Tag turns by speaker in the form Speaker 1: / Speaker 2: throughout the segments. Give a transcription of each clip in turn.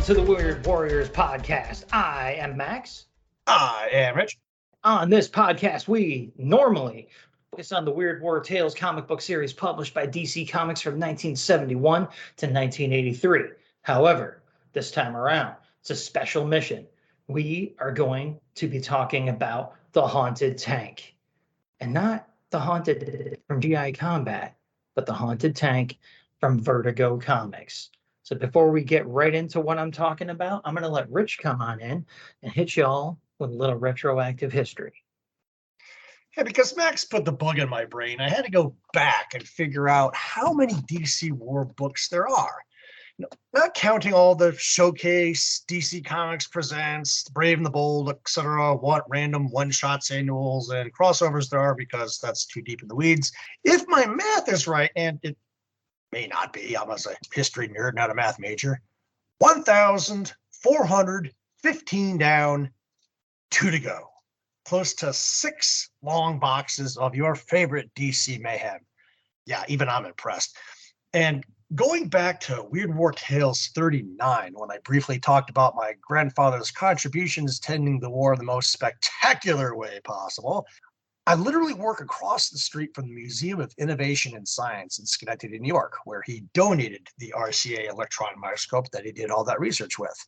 Speaker 1: to the Weird Warriors podcast. I am Max.
Speaker 2: I am Rich.
Speaker 1: On this podcast, we normally focus on the Weird War Tales comic book series published by DC Comics from 1971 to 1983. However, this time around, it's a special mission. We are going to be talking about the Haunted Tank. And not the Haunted from GI Combat, but the Haunted Tank from Vertigo Comics. So before we get right into what I'm talking about, I'm going to let Rich come on in and hit y'all with a little retroactive history.
Speaker 2: Yeah, because Max put the bug in my brain, I had to go back and figure out how many DC War books there are. Not counting all the showcase, DC Comics Presents, Brave and the Bold, etc., what random one-shots, annuals, and crossovers there are, because that's too deep in the weeds. If my math is right, and it may not be, I'm a history nerd, not a math major, 1,415 down, 2 to go. Close to 6 long boxes of your favorite DC mayhem. Yeah, even I'm impressed. And going back to Weird War Tales 39, when I briefly talked about my grandfather's contributions tending the war in the most spectacular way possible, I literally work across the street from the Museum of Innovation and Science in Schenectady, New York, where he donated the RCA electron microscope that he did all that research with.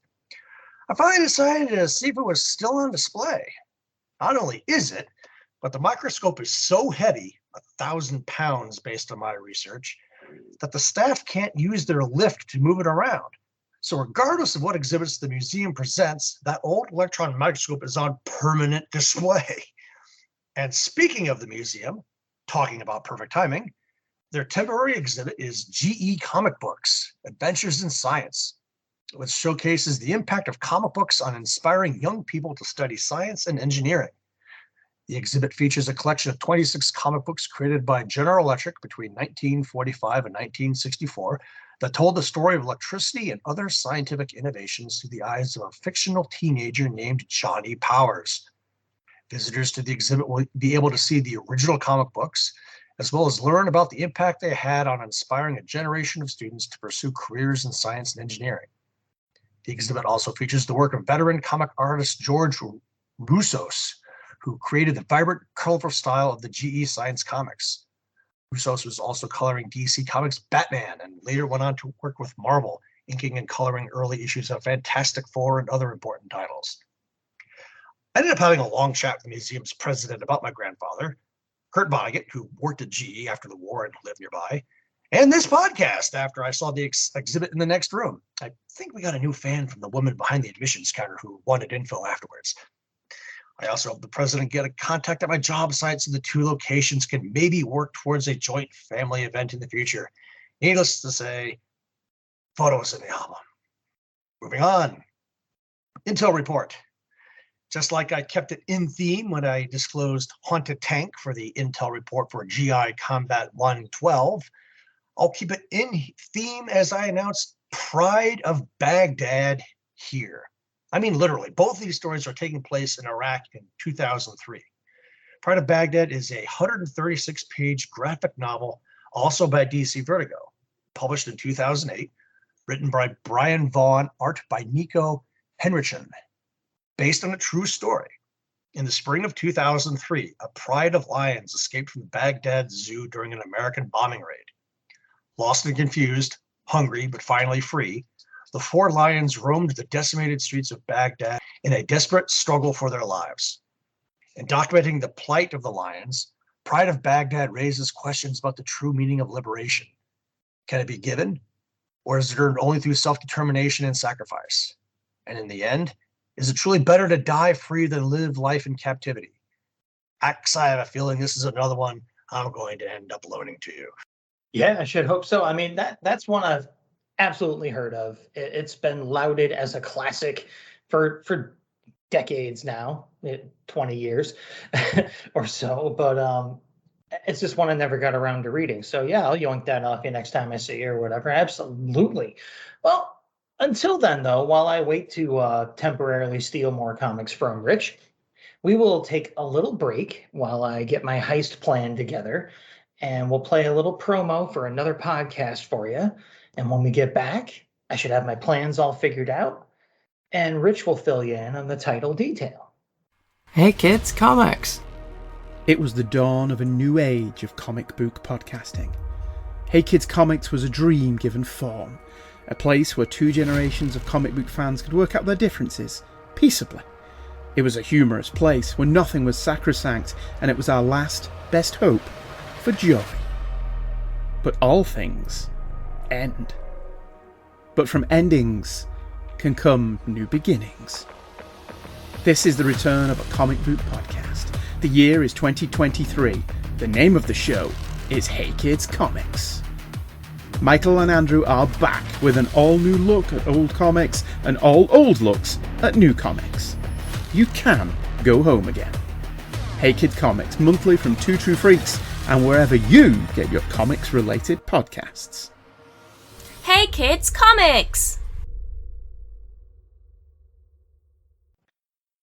Speaker 2: I finally decided to see if it was still on display. Not only is it, but the microscope is so heavy, 1,000 pounds based on my research, that the staff can't use their lift to move it around. So regardless of what exhibits the museum presents, that old electron microscope is on permanent display. And speaking of the museum, talking about perfect timing, their temporary exhibit is GE Comic Books, Adventures in Science, which showcases the impact of comic books on inspiring young people to study science and engineering. The exhibit features a collection of 26 comic books created by General Electric between 1945 and 1964 that told the story of electricity and other scientific innovations through the eyes of a fictional teenager named Johnny Powers. Visitors to the exhibit will be able to see the original comic books, as well as learn about the impact they had on inspiring a generation of students to pursue careers in science and engineering. The exhibit also features the work of veteran comic artist George Roussos, who created the vibrant, colorful style of the GE Science comics. Roussos was also coloring DC Comics' Batman, and later went on to work with Marvel, inking and coloring early issues of Fantastic Four and other important titles. I ended up having a long chat with the museum's president about my grandfather, Kurt Vonnegut, who worked at GE after the war and lived nearby, and this podcast after I saw the exhibit in the next room. I think we got a new fan from the woman behind the admissions counter who wanted info afterwards. I also hope the president get a contact at my job site so the 2 locations can maybe work towards a joint family event in the future. Needless to say, photos in the album. Moving on. Intel report. Just like I kept it in theme when I disclosed Haunted Tank for the Intel report for GI Combat 112, I'll keep it in theme as I announced Pride of Baghdad here. I mean, literally, both of these stories are taking place in Iraq in 2003. Pride of Baghdad is a 136-page graphic novel, also by DC Vertigo, published in 2008, written by Brian Vaughan, art by Nico Henrichon, based on a true story. In the spring of 2003, a pride of lions escaped from the Baghdad Zoo during an American bombing raid. Lost and confused, hungry, but finally free, the 4 lions roamed the decimated streets of Baghdad in a desperate struggle for their lives. In documenting the plight of the lions, Pride of Baghdad raises questions about the true meaning of liberation. Can it be given, or is it earned only through self-determination and sacrifice? And in the end, is it truly better to die free than live life in captivity? I have a feeling this is another one I'm going to end up loaning to you.
Speaker 1: Yeah, I should hope so. I mean, that's one I've absolutely heard of. It's been lauded as a classic for decades now, 20 years or so. But it's just one I never got around to reading. So yeah, I'll yoink that off you next time I see you or whatever. Absolutely. Well, until then, though, while I wait to temporarily steal more comics from Rich, we will take a little break while I get my heist plan together, and we'll play a little promo for another podcast for you. And when we get back, I should have my plans all figured out, and Rich will fill you in on the title detail.
Speaker 3: Hey Kids Comics!
Speaker 4: It was the dawn of a new age of comic book podcasting. Hey Kids Comics was a dream given form, a place where two generations of comic book fans could work out their differences, peaceably. It was a humorous place where nothing was sacrosanct, and it was our last, best hope for joy. But all things end. But from endings can come new beginnings. This is the return of a comic book podcast. The year is 2023. The name of the show is Hey Kids Comics. Michael and Andrew are back with an all-new look at old comics and all old looks at new comics. You can go home again. Hey Kids Comics, monthly from Two True Freaks and wherever you get your comics-related podcasts.
Speaker 5: Hey Kids Comics!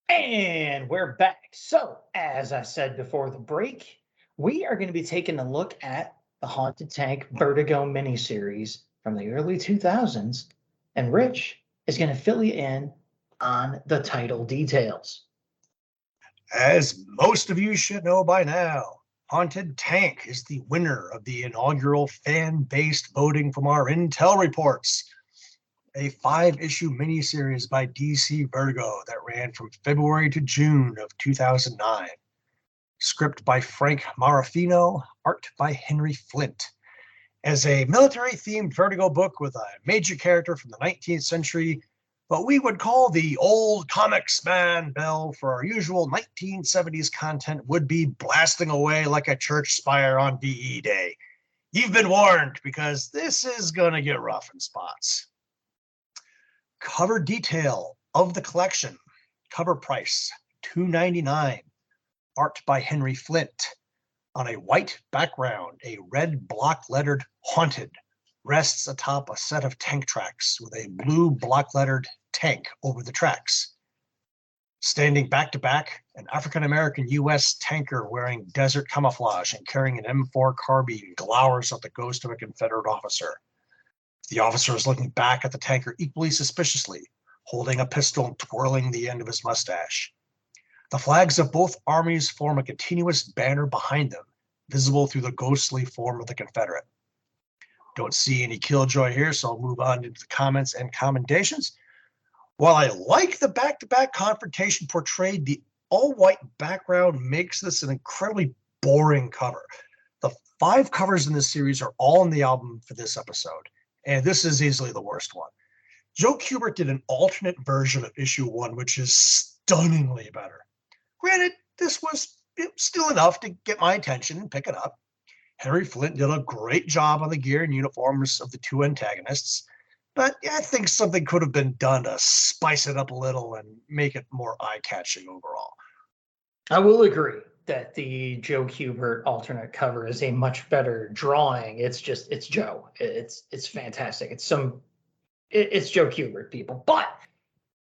Speaker 1: And we're back. So, as I said before the break, we are going to be taking a look at the Haunted Tank Vertigo miniseries from the early 2000s, and Rich is going to fill you in on the title details.
Speaker 2: As most of you should know by now, Haunted Tank is the winner of the inaugural fan-based voting from our Intel reports, a 5-issue miniseries by DC Vertigo that ran from February to June of 2009. Script by Frank Marafino, art by Henry Flint. As a military-themed Vertigo book with a major character from the 19th century, what we would call the old comics man bell for our usual 1970s content would be blasting away like a church spire on VE Day. You've been warned, because this is going to get rough in spots. Cover detail of the collection. Cover price, $2.99. Art by Henry Flint. On a white background, a red block-lettered Haunted rests atop a set of tank tracks with a blue block-lettered tank over the tracks. Standing back-to-back, an African-American U.S. tanker wearing desert camouflage and carrying an M4 carbine glowers at the ghost of a Confederate officer. The officer is looking back at the tanker equally suspiciously, holding a pistol and twirling the end of his mustache. The flags of both armies form a continuous banner behind them, visible through the ghostly form of the Confederate. Don't see any killjoy here, so I'll move on into the comments and commendations. While I like the back-to-back confrontation portrayed, the all-white background makes this an incredibly boring cover. The 5 covers in this series are all in the album for this episode, and this is easily the worst one. Joe Kubert did an alternate version of issue 1, which is stunningly better. Granted, this was still enough to get my attention and pick it up. Henry Flint did a great job on the gear and uniforms of the two antagonists, but I think something could have been done to spice it up a little and make it more eye-catching overall.
Speaker 1: I will agree that the Joe Kubert alternate cover is a much better drawing. It's Joe. It's fantastic. It's Joe Kubert, people. But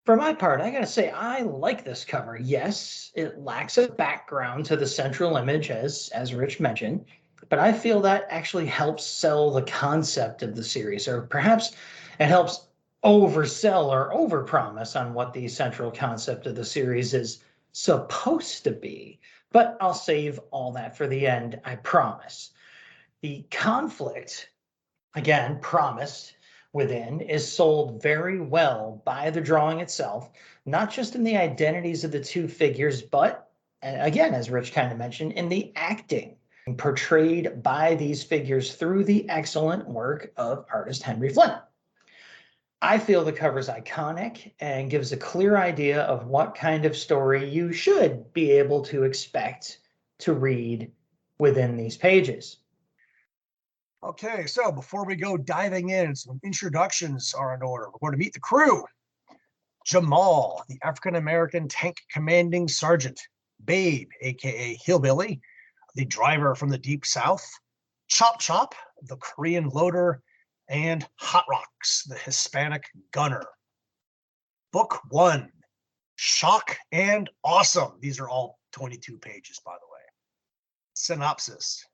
Speaker 1: for my part, I gotta say, I like this cover. Yes, it lacks a background to the central image, as Rich mentioned, but I feel that actually helps sell the concept of the series, or perhaps it helps oversell or overpromise on what the central concept of the series is supposed to be. But I'll save all that for the end, I promise. The conflict, again, promised within, is sold very well by the drawing itself, not just in the identities of the two figures, but again, as Rich kind of mentioned, in the acting portrayed by these figures through the excellent work of artist Henry Flint. I feel the cover is iconic and gives a clear idea of what kind of story you should be able to expect to read within these pages.
Speaker 2: Okay, so before we go diving in, some introductions are in order. We're going to meet the crew. Jamal, the African-American tank commanding sergeant. Babe, aka Hillbilly, the driver from the Deep South. Chop Chop, the Korean loader. And Hot Rocks, the Hispanic gunner. Book 1, Shock and Awesome. These are all 22 pages, by the way. Synopsis.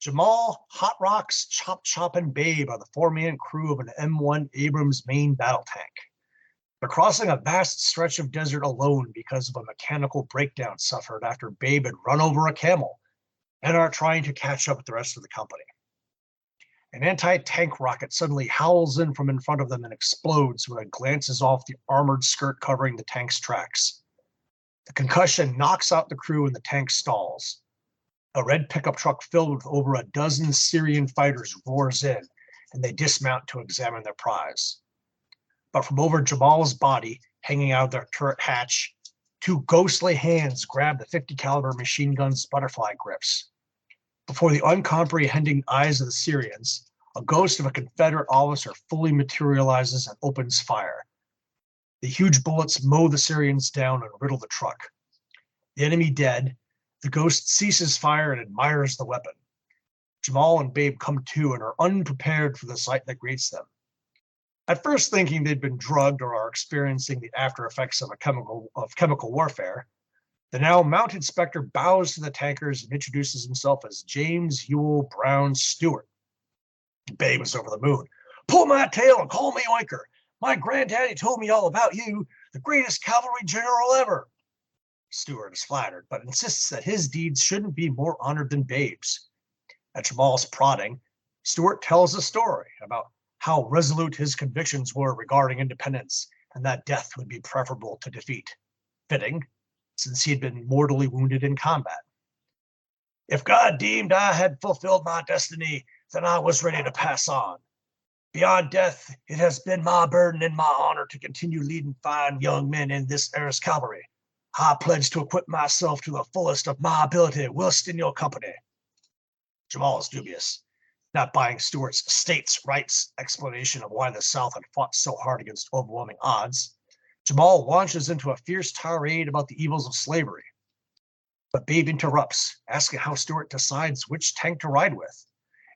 Speaker 2: Jamal, Hot Rocks, Chop Chop, and Babe are the 4-man crew of an M1 Abrams main battle tank. They're crossing a vast stretch of desert alone because of a mechanical breakdown suffered after Babe had run over a camel, and are trying to catch up with the rest of the company. An anti-tank rocket suddenly howls in from in front of them and explodes when it glances off the armored skirt covering the tank's tracks. The concussion knocks out the crew and the tank stalls. A red pickup truck filled with over a dozen Syrian fighters roars in, and they dismount to examine their prize. But from over Jamal's body, hanging out of their turret hatch, two ghostly hands grab the 50 caliber machine gun's butterfly grips. Before the uncomprehending eyes of the Syrians, a ghost of a Confederate officer fully materializes and opens fire. The huge bullets mow the Syrians down and riddle the truck. The enemy dead, the ghost ceases fire and admires the weapon. Jamal and Babe come to and are unprepared for the sight that greets them. At first thinking they'd been drugged or are experiencing the after effects of chemical warfare, the now mounted Spectre bows to the tankers and introduces himself as James Ewell Brown Stewart. Babe is over the moon. "Pull my tail and call me Oinker. My granddaddy told me all about you, the greatest cavalry general ever." Stewart is flattered, but insists that his deeds shouldn't be more honored than Babe's. At Jamal's prodding, Stewart tells a story about how resolute his convictions were regarding independence and that death would be preferable to defeat. Fitting, since he had been mortally wounded in combat. "If God deemed I had fulfilled my destiny, then I was ready to pass on. Beyond death, it has been my burden and my honor to continue leading fine young men in this era's cavalry. I pledge to equip myself to the fullest of my ability whilst in your company." Jamal is dubious, not buying Stewart's states' rights explanation of why the South had fought so hard against overwhelming odds. Jamal launches into a fierce tirade about the evils of slavery. But Babe interrupts, asking how Stewart decides which tank to ride with.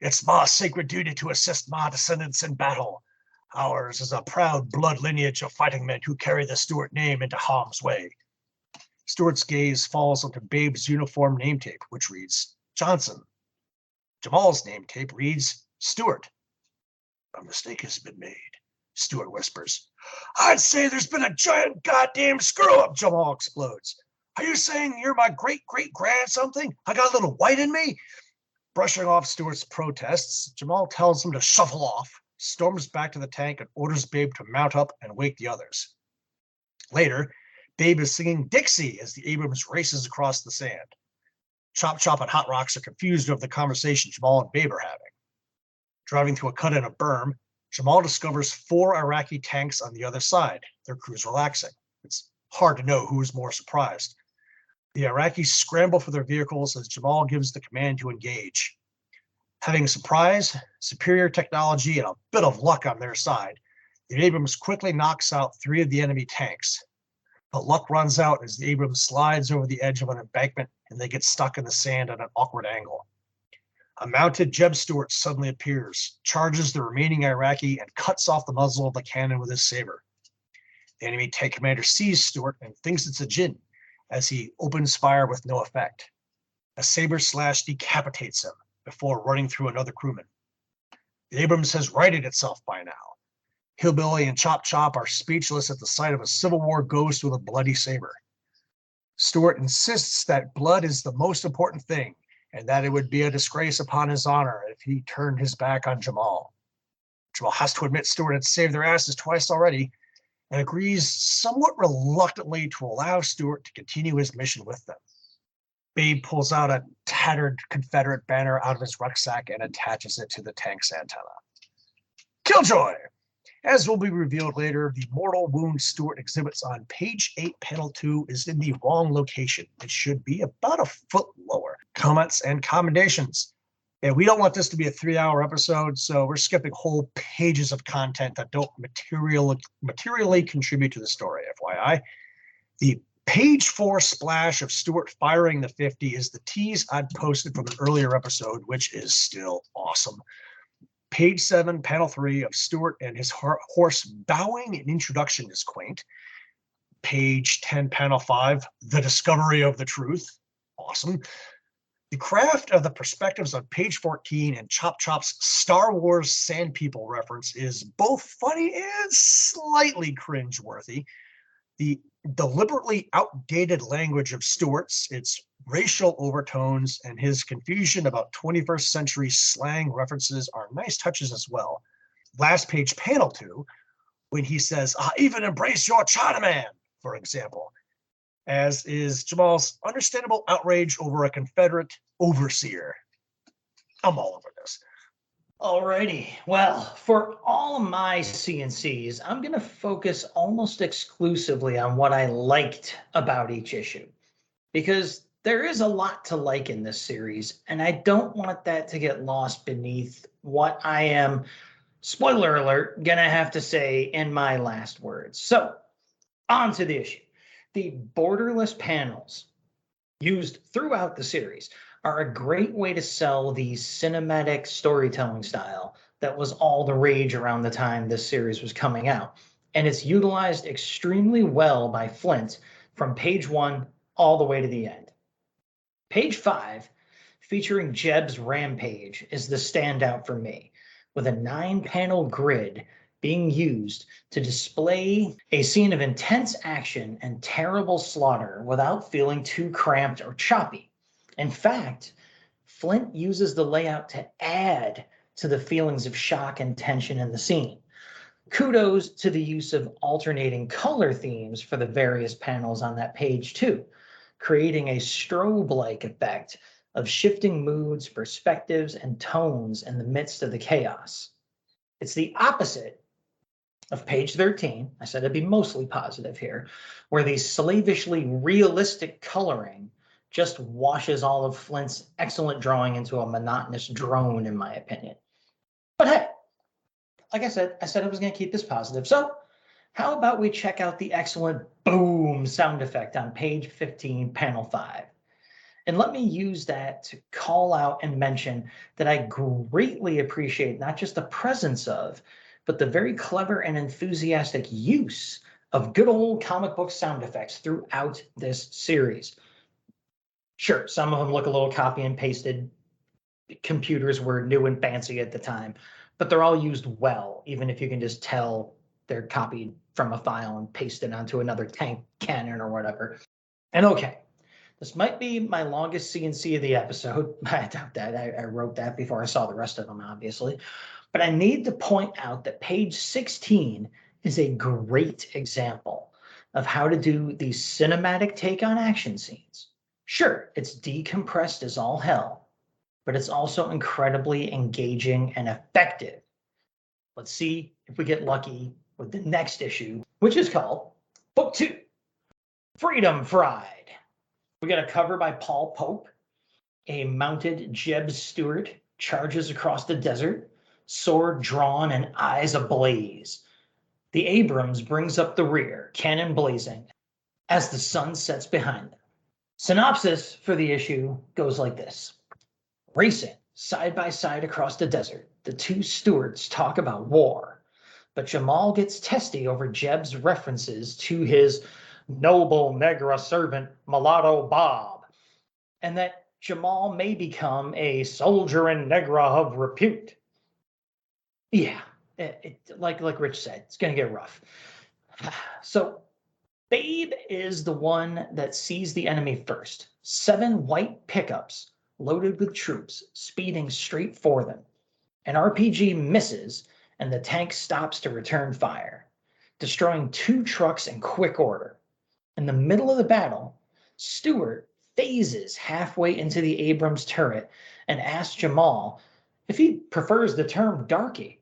Speaker 2: "It's my sacred duty to assist my descendants in battle. Ours is a proud blood lineage of fighting men who carry the Stewart name into harm's way." Stewart's gaze falls onto Babe's uniform name tape, which reads Johnson. Jamal's name tape reads Stewart. "A mistake has been made," Stewart whispers. "I'd say there's been a giant goddamn screw-up," Jamal explodes. "Are you saying you're my great-great-grand something? I got a little white in me?" Brushing off Stewart's protests, Jamal tells him to shuffle off, storms back to the tank, and orders Babe to mount up and wake the others. Later, Babe is singing Dixie as the Abrams races across the sand. Chop Chop and Hot Rocks are confused over the conversation Jamal and Babe are having. Driving through a cut in a berm, Jamal discovers 4 Iraqi tanks on the other side, their crews relaxing. It's hard to know who is more surprised. The Iraqis scramble for their vehicles as Jamal gives the command to engage. Having surprise, superior technology, and a bit of luck on their side, the Abrams quickly knocks out 3 of the enemy tanks. But luck runs out as the Abrams slides over the edge of an embankment and they get stuck in the sand at an awkward angle. A mounted Jeb Stewart suddenly appears, charges the remaining Iraqi, and cuts off the muzzle of the cannon with his saber. The enemy tank commander sees Stewart and thinks it's a Jinn, as he opens fire with no effect. A saber slash decapitates him before running through another crewman. The Abrams has righted itself by now. Hillbilly and Chop Chop are speechless at the sight of a Civil War ghost with a bloody saber. Stewart insists that blood is the most important thing, and that it would be a disgrace upon his honor if he turned his back on Jamal. Jamal has to admit Stewart had saved their asses twice already, and agrees somewhat reluctantly to allow Stewart to continue his mission with them. Babe pulls out a tattered Confederate banner out of his rucksack and attaches it to the tank's antenna. Killjoy! As will be revealed later, the mortal wound Stewart exhibits on page 8, panel 2 is in the wrong location. It should be about a foot lower. Comments and commendations. And we don't want this to be a 3-hour episode, so we're skipping whole pages of content that don't materially contribute to the story, FYI. The page 4 splash of Stewart firing the 50 is the tease I'd posted from an earlier episode, which is still awesome. Page 7, panel 3 of Stewart and his horse bowing in introduction is quaint. Page 10, panel 5, the discovery of the truth. Awesome. The craft of the perspectives on page 14 and Chop Chop's Star Wars Sand People reference is both funny and slightly cringeworthy. The deliberately outdated language of Stewart's, its racial overtones, and his confusion about 21st century slang references are nice touches as well. Last page, panel 2, when he says, "I even embrace your Chinaman," for example, as is Jamal's understandable outrage over a Confederate overseer. I'm all over this.
Speaker 1: Alrighty. Well, for all of my CNCs, I'm going to focus almost exclusively on what I liked about each issue, because there is a lot to like in this series, and I don't want that to get lost beneath what I am, spoiler alert, going to have to say in my last words. So, on to the issue. The borderless panels used throughout the series are a great way to sell the cinematic storytelling style that was all the rage around the time this series was coming out. And it's utilized extremely well by Flint from page 1 all the way to the end. Page 5, featuring Jeb's rampage, is the standout for me, with a 9-panel grid being used to display a scene of intense action and terrible slaughter without feeling too cramped or choppy. In fact, Flint uses the layout to add to the feelings of shock and tension in the scene. Kudos to the use of alternating color themes for the various panels on that page too, creating a strobe-like effect of shifting moods, perspectives, and tones in the midst of the chaos. It's the opposite of page 13, I said I'd be mostly positive here, where the slavishly realistic coloring just washes all of Flint's excellent drawing into a monotonous drone, in my opinion. But hey, like I said I was going to keep this positive. So how about we check out the excellent boom sound effect on page 15, panel 5. And let me use that to call out and mention that I greatly appreciate not just the presence of, but the very clever and enthusiastic use of good old comic book sound effects throughout this series. Sure, some of them look a little copy and pasted. Computers were new and fancy at the time, but they're all used well, even if you can just tell they're copied from a file and pasted onto another tank cannon or whatever. And okay, this might be my longest CNC of the episode. I doubt that. I wrote that before I saw the rest of them, obviously. But I need to point out that page 16 is a great example of how to do the cinematic take on action scenes. Sure, it's decompressed as all hell, but it's also incredibly engaging and effective. Let's see if we get lucky with the next issue, which is called Book 2, Freedom Fried. We got a cover by Paul Pope. A mounted Jeb Stewart charges across the desert, sword drawn and eyes ablaze. The Abrams brings up the rear, cannon blazing, as the sun sets behind them. Synopsis for the issue goes like this. Racing side by side across the desert, the two Stewarts talk about war, but Jamal gets testy over Jeb's references to his noble Negra servant, Mulatto Bob, and that Jamal may become a soldier and Negra of repute. Yeah, like Rich said, it's going to get rough. So Babe is the one that sees the enemy first. 7 white pickups loaded with troops speeding straight for them. An RPG misses and the tank stops to return fire, destroying 2 trucks in quick order. In the middle of the battle, Stewart phases halfway into the Abrams turret and asks Jamal if he prefers the term darky.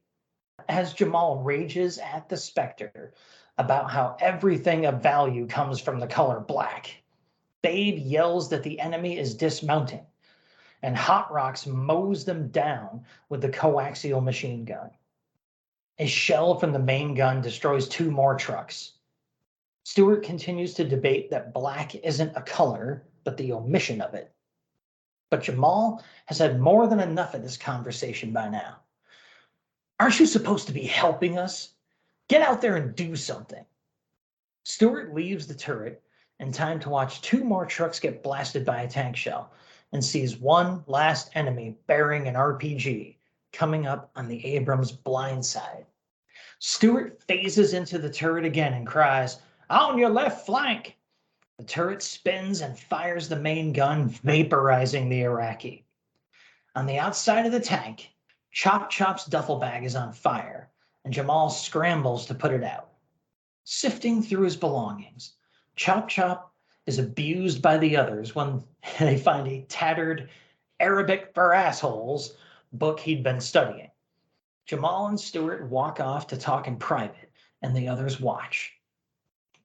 Speaker 1: As Jamal rages at the Spectre about how everything of value comes from the color black, Babe yells that the enemy is dismounting, and Hot Rocks mows them down with the coaxial machine gun. A shell from the main gun destroys 2 more trucks. Stewart continues to debate that black isn't a color, but the omission of it. But Jamal has had more than enough of this conversation by now. Aren't you supposed to be helping us? Get out there and do something. Stewart leaves the turret in time to watch 2 more trucks get blasted by a tank shell, and sees one last enemy bearing an RPG coming up on the Abrams blind side. Stewart phases into the turret again and cries, "On your left flank!" The turret spins and fires the main gun, vaporizing the Iraqi. On the outside of the tank, Chop Chop's duffel bag is on fire, and Jamal scrambles to put it out. Sifting through his belongings, Chop Chop is abused by the others when they find a tattered Arabic for Assholes book he'd been studying. Jamal and Stewart walk off to talk in private, and the others watch.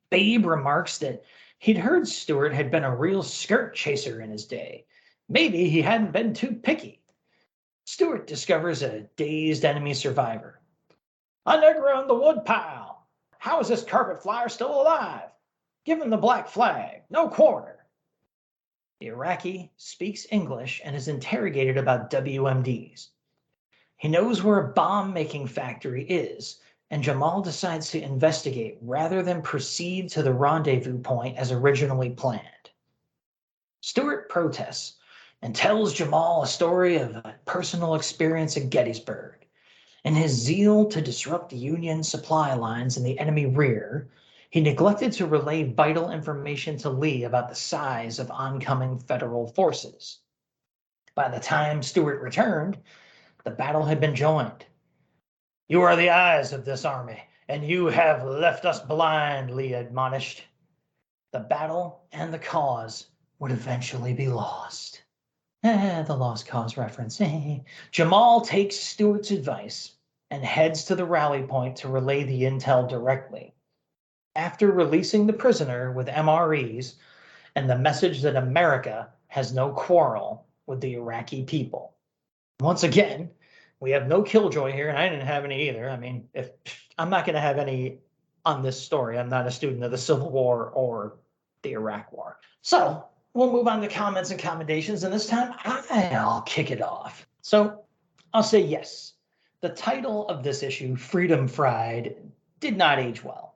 Speaker 1: Babe remarks that he'd heard Stewart had been a real skirt chaser in his day. Maybe he hadn't been too picky. Stewart discovers a dazed enemy survivor. "A nigger in the woodpile! How is this carpet flyer still alive? Give him the black flag, no quarter." The Iraqi speaks English and is interrogated about WMDs. He knows where a bomb-making factory is, and Jamal decides to investigate rather than proceed to the rendezvous point as originally planned. Stewart protests and tells Jamal a story of a personal experience at Gettysburg. In his zeal to disrupt Union supply lines in the enemy rear, he neglected to relay vital information to Lee about the size of oncoming federal forces. By the time Stewart returned, the battle had been joined. "You are the eyes of this army, and you have left us blind," Lee admonished. The battle and the cause would eventually be lost. The lost cause reference. Jamal takes Stewart's advice and heads to the rally point to relay the intel directly. After releasing the prisoner with MREs and the message that America has no quarrel with the Iraqi people. Once again, we have no killjoy here, and I didn't have any either. I mean, if I'm not going to have any on this story, I'm not a student of the Civil War or the Iraq War. So we'll move on to comments and commendations, and this time I'll kick it off. So I'll say yes. The title of this issue, Freedom Fried, did not age well.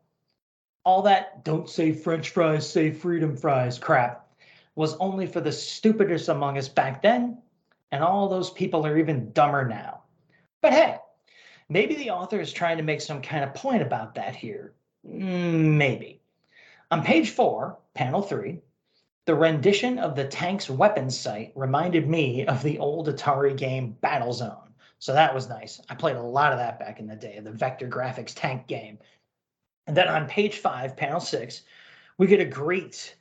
Speaker 1: All that "don't say French fries, say freedom fries" crap was only for the stupidest among us back then, and all those people are even dumber now. But hey, maybe the author is trying to make some kind of point about that here. Maybe. On page 4, panel 3, the rendition of the tank's weapons sight reminded me of the old Atari game Battlezone. So that was nice. I played a lot of that back in the day, the vector graphics tank game. And then on page 5, panel 6, we get a great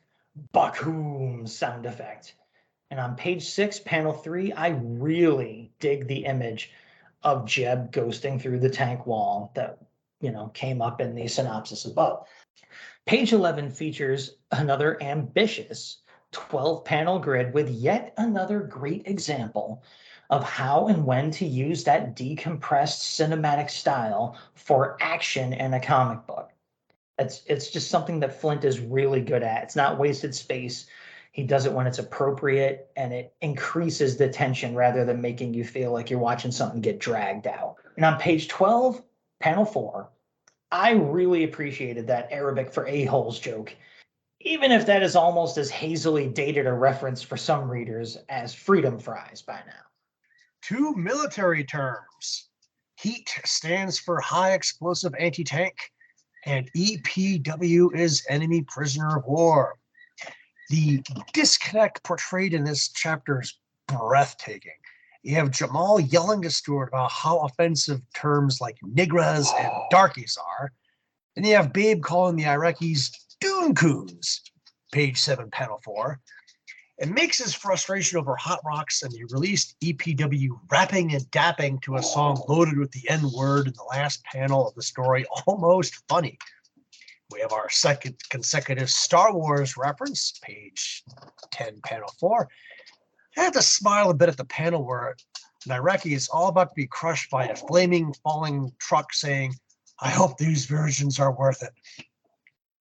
Speaker 1: Bakum sound effect. And on page 6, panel 3, I really dig the image of Jeb ghosting through the tank wall that, came up in the synopsis above. Page 11 features another ambitious 12-panel grid with yet another great example of how and when to use that decompressed cinematic style for action in a comic book. It's just something that Flint is really good at. It's not wasted space. He does it when it's appropriate, and it increases the tension rather than making you feel like you're watching something get dragged out. And on page 12, panel 4, I really appreciated that Arabic for a-holes joke, even if that is almost as hazily dated a reference for some readers as freedom fries by now.
Speaker 2: 2 military terms. HEAT stands for High Explosive Anti-Tank, and EPW is Enemy Prisoner of War. The disconnect portrayed in this chapter is breathtaking. You have Jamal yelling to Stewart about how offensive terms like nigras and darkies are. And you have Babe calling the Iraqis Dooncoons, page 7, panel 4. It makes his frustration over Hot Rocks and the released EPW rapping and dapping to a song loaded with the N-word in the last panel of the story almost funny. We have our second consecutive Star Wars reference, page 10, panel 4. I had to smile a bit at the panel where an Iraqi is all about to be crushed by a flaming, falling truck saying, "I hope these versions are worth it."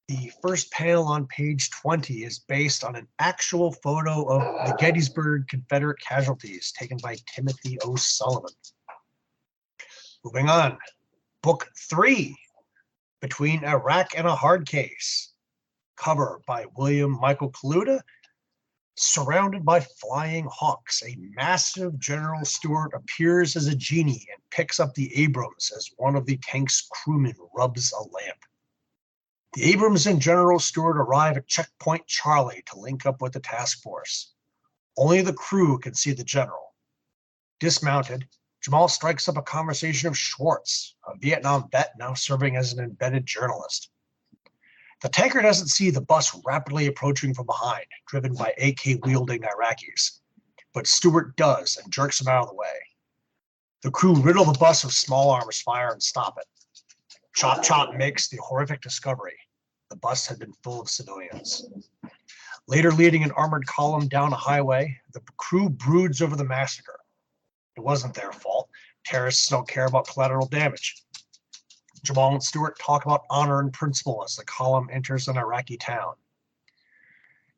Speaker 2: The first panel on page 20 is based on an actual photo of the Gettysburg Confederate casualties taken by Timothy O'Sullivan. Moving on, book 3, Between Iraq and a Hard Case. Cover by William Michael Kaluta. Surrounded by flying hawks, a massive General Stuart appears as a genie and picks up the Abrams as one of the tank's crewmen rubs a lamp. The Abrams and General Stuart arrive at Checkpoint Charlie to link up with the task force. Only the crew can see the general. Dismounted, Jamal strikes up a conversation of Schwartz, a Vietnam vet now serving as an embedded journalist. The tanker doesn't see the bus rapidly approaching from behind, driven by AK-wielding Iraqis, but Stewart does and jerks him out of the way. The crew riddle the bus of small arms fire and stop it. Chop Chop makes the horrific discovery. The bus had been full of civilians. Later leading an armored column down a highway, the crew broods over the massacre. It wasn't their fault. Terrorists don't care about collateral damage. Jamal and Stewart talk about honor and principle as the column enters an Iraqi town.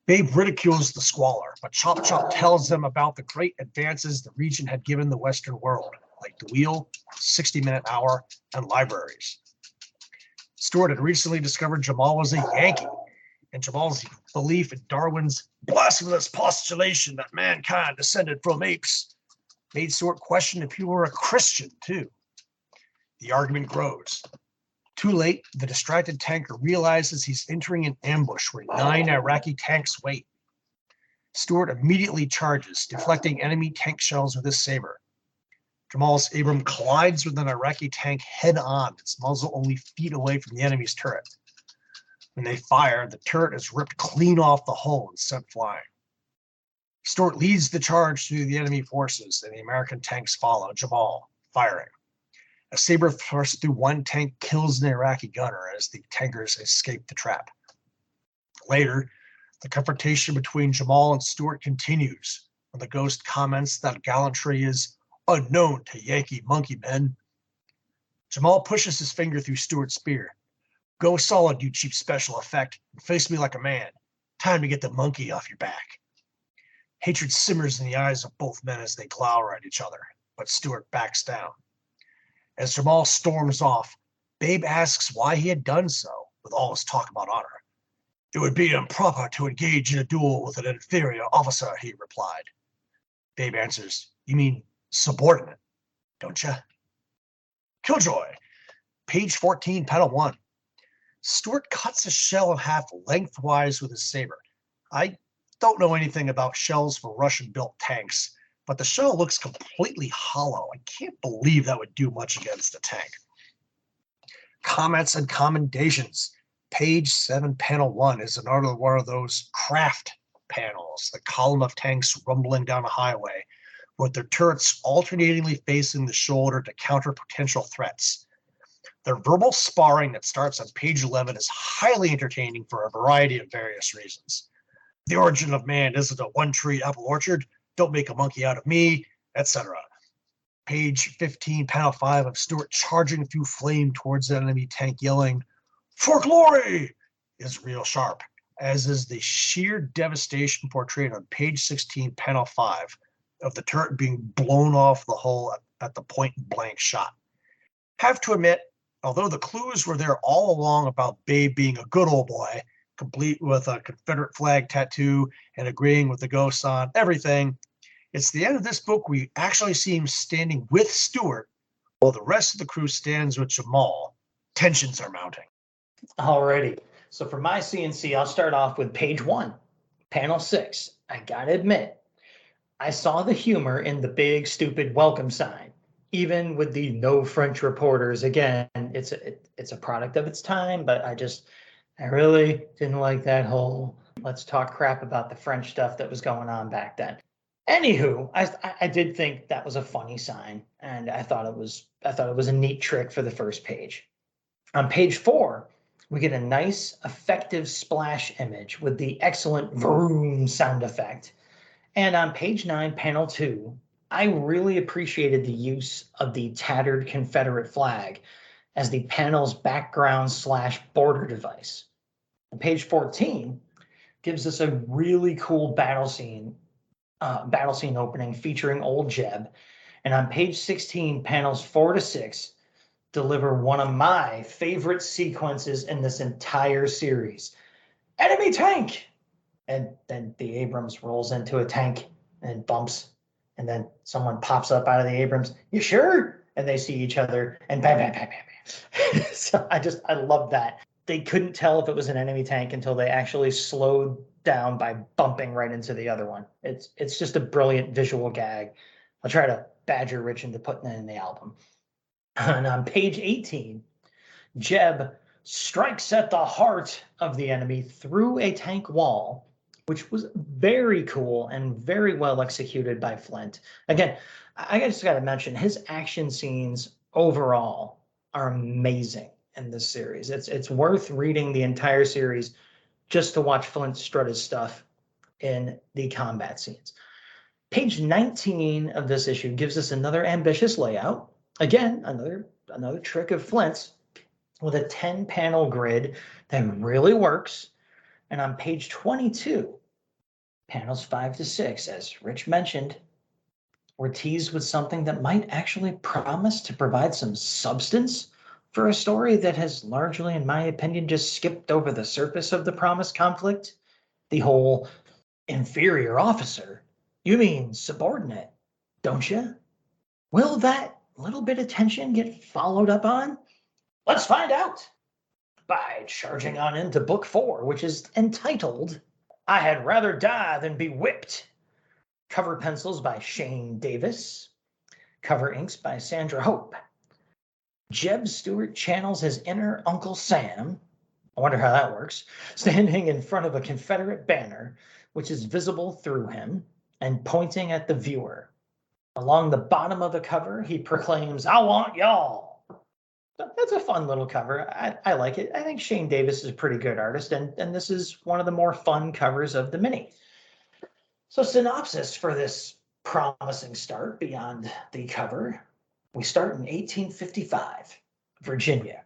Speaker 2: Babe ridicules the squalor, but Chop Chop tells them about the great advances the region had given the Western world, like the wheel, 60-minute hour, and libraries. Stewart had recently discovered Jamal was a Yankee, and Jamal's belief in Darwin's blasphemous postulation that mankind descended from apes made Stewart question if he were a Christian, too. The argument grows. Too late, the distracted tanker realizes he's entering an ambush where 9 Iraqi tanks wait. Stewart immediately charges, deflecting enemy tank shells with his saber. Jamal's Abram collides with an Iraqi tank head-on, its muzzle only feet away from the enemy's turret. When they fire, the turret is ripped clean off the hull and sent flying. Stewart leads the charge through the enemy forces, and the American tanks follow Jamal, firing. A saber thrust through one tank kills an Iraqi gunner as the tankers escape the trap. Later, the confrontation between Jamal and Stewart continues when the Ghost comments that gallantry is unknown to Yankee monkey men. Jamal pushes his finger through Stewart's spear. Go solid, you cheap special effect, and face me like a man. Time to get the monkey off your back. Hatred simmers in the eyes of both men as they glower at each other, but Stewart backs down. As Jamal storms off, Babe asks why he had done so, with all his talk about honor. It would be improper to engage in a duel with an inferior officer, he replied. Babe answers, you mean subordinate, don't you? Killjoy, page 14, panel 1. Stewart cuts a shell in half lengthwise with his saber. I don't know anything about shells for Russian-built tanks, but the shell looks completely hollow. I can't believe that would do much against a tank. Comments and commendations. Page 7, panel 1 is another one of those craft panels, the column of tanks rumbling down a highway, with their turrets alternatingly facing the shoulder to counter potential threats. Their verbal sparring that starts on page 11 is highly entertaining for a variety of various reasons. The origin of man isn't a one-tree apple orchard, don't make a monkey out of me, etc. Page 15, panel 5 of Stewart charging through flame towards the enemy tank yelling, "For glory!" is real sharp, as is the sheer devastation portrayed on page 16, panel 5 of the turret being blown off the hull at the point-blank shot. Have to admit, although the clues were there all along about Babe being a good old boy, complete with a Confederate flag tattoo and agreeing with the ghosts on everything, it's the end of this book we actually see him standing with Stewart while the rest of the crew stands with Jamal. Tensions are mounting.
Speaker 1: Alrighty. So for my CNC, I'll start off with page 1, panel 6. I gotta admit, I saw the humor in the big, stupid welcome sign. Even with the no French reporters, again, it's a product of its time, but I really didn't like that whole let's talk crap about the French stuff that was going on back then. Anywho, I did think that was a funny sign, and I thought it was a neat trick for the first page. On page 4, we get a nice, effective splash image with the excellent vroom sound effect. And on page 9, panel 2, I really appreciated the use of the tattered Confederate flag as the panel's background/border device. And page 14 gives us a really cool battle scene opening featuring Old Jeb. And on page 16, panels 4 to 6 deliver one of my favorite sequences in this entire series. Enemy tank! And then the Abrams rolls into a tank and bumps. And then someone pops up out of the Abrams. You sure? And they see each other and bam, bam, bam, bam, bam. So I love that. They couldn't tell if it was an enemy tank until they actually slowed down by bumping right into the other one. It's just a brilliant visual gag. I'll try to badger Rich into putting it in the album. And on page 18, Jeb strikes at the heart of the enemy through a tank wall, which was very cool and very well executed by Flint. Again, I just got to mention his action scenes overall are amazing in this series. It's worth reading the entire series just to watch Flint strut his stuff in the combat scenes. Page 19 of this issue gives us another ambitious layout. Again, another trick of Flint's, with a 10-panel grid that really works. And on page 22, panels 5 to 6, as Rich mentioned, we're teased with something that might actually promise to provide some substance for a story that has largely, in my opinion, just skipped over the surface of the promised conflict. The whole inferior officer. You mean subordinate, don't you? Will that little bit of tension get followed up on? Let's find out by charging on into book 4, which is entitled I Had Rather Die Than Be Whipped. Cover pencils by Shane Davis. Cover inks by Sandra Hope. Jeb Stewart channels his inner Uncle Sam. I wonder how that works. Standing in front of a Confederate banner, which is visible through him, and pointing at the viewer. Along the bottom of the cover, he proclaims, I want y'all. That's a fun little cover. I like it. I think Shane Davis is a pretty good artist, and this is one of the more fun covers of the mini. So synopsis for this promising start beyond the cover. We start in 1855, Virginia.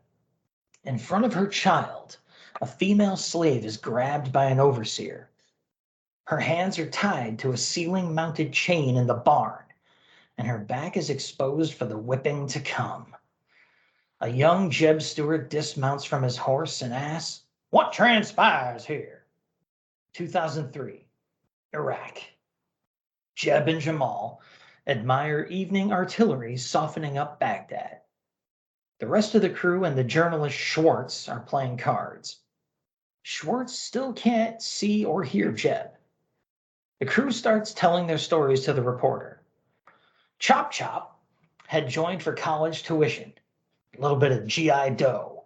Speaker 1: In front of her child, a female slave is grabbed by an overseer. Her hands are tied to a ceiling-mounted chain in the barn, and her back is exposed for the whipping to come. A young Jeb Stewart dismounts from his horse and asks, what transpires here? 2003, Iraq. Jeb and Jamal admire evening artillery softening up Baghdad. The rest of the crew and the journalist Schwartz are playing cards. Schwartz still can't see or hear Jeb. The crew starts telling their stories to the reporter. Chop Chop had joined for college tuition. A little bit of GI Doe.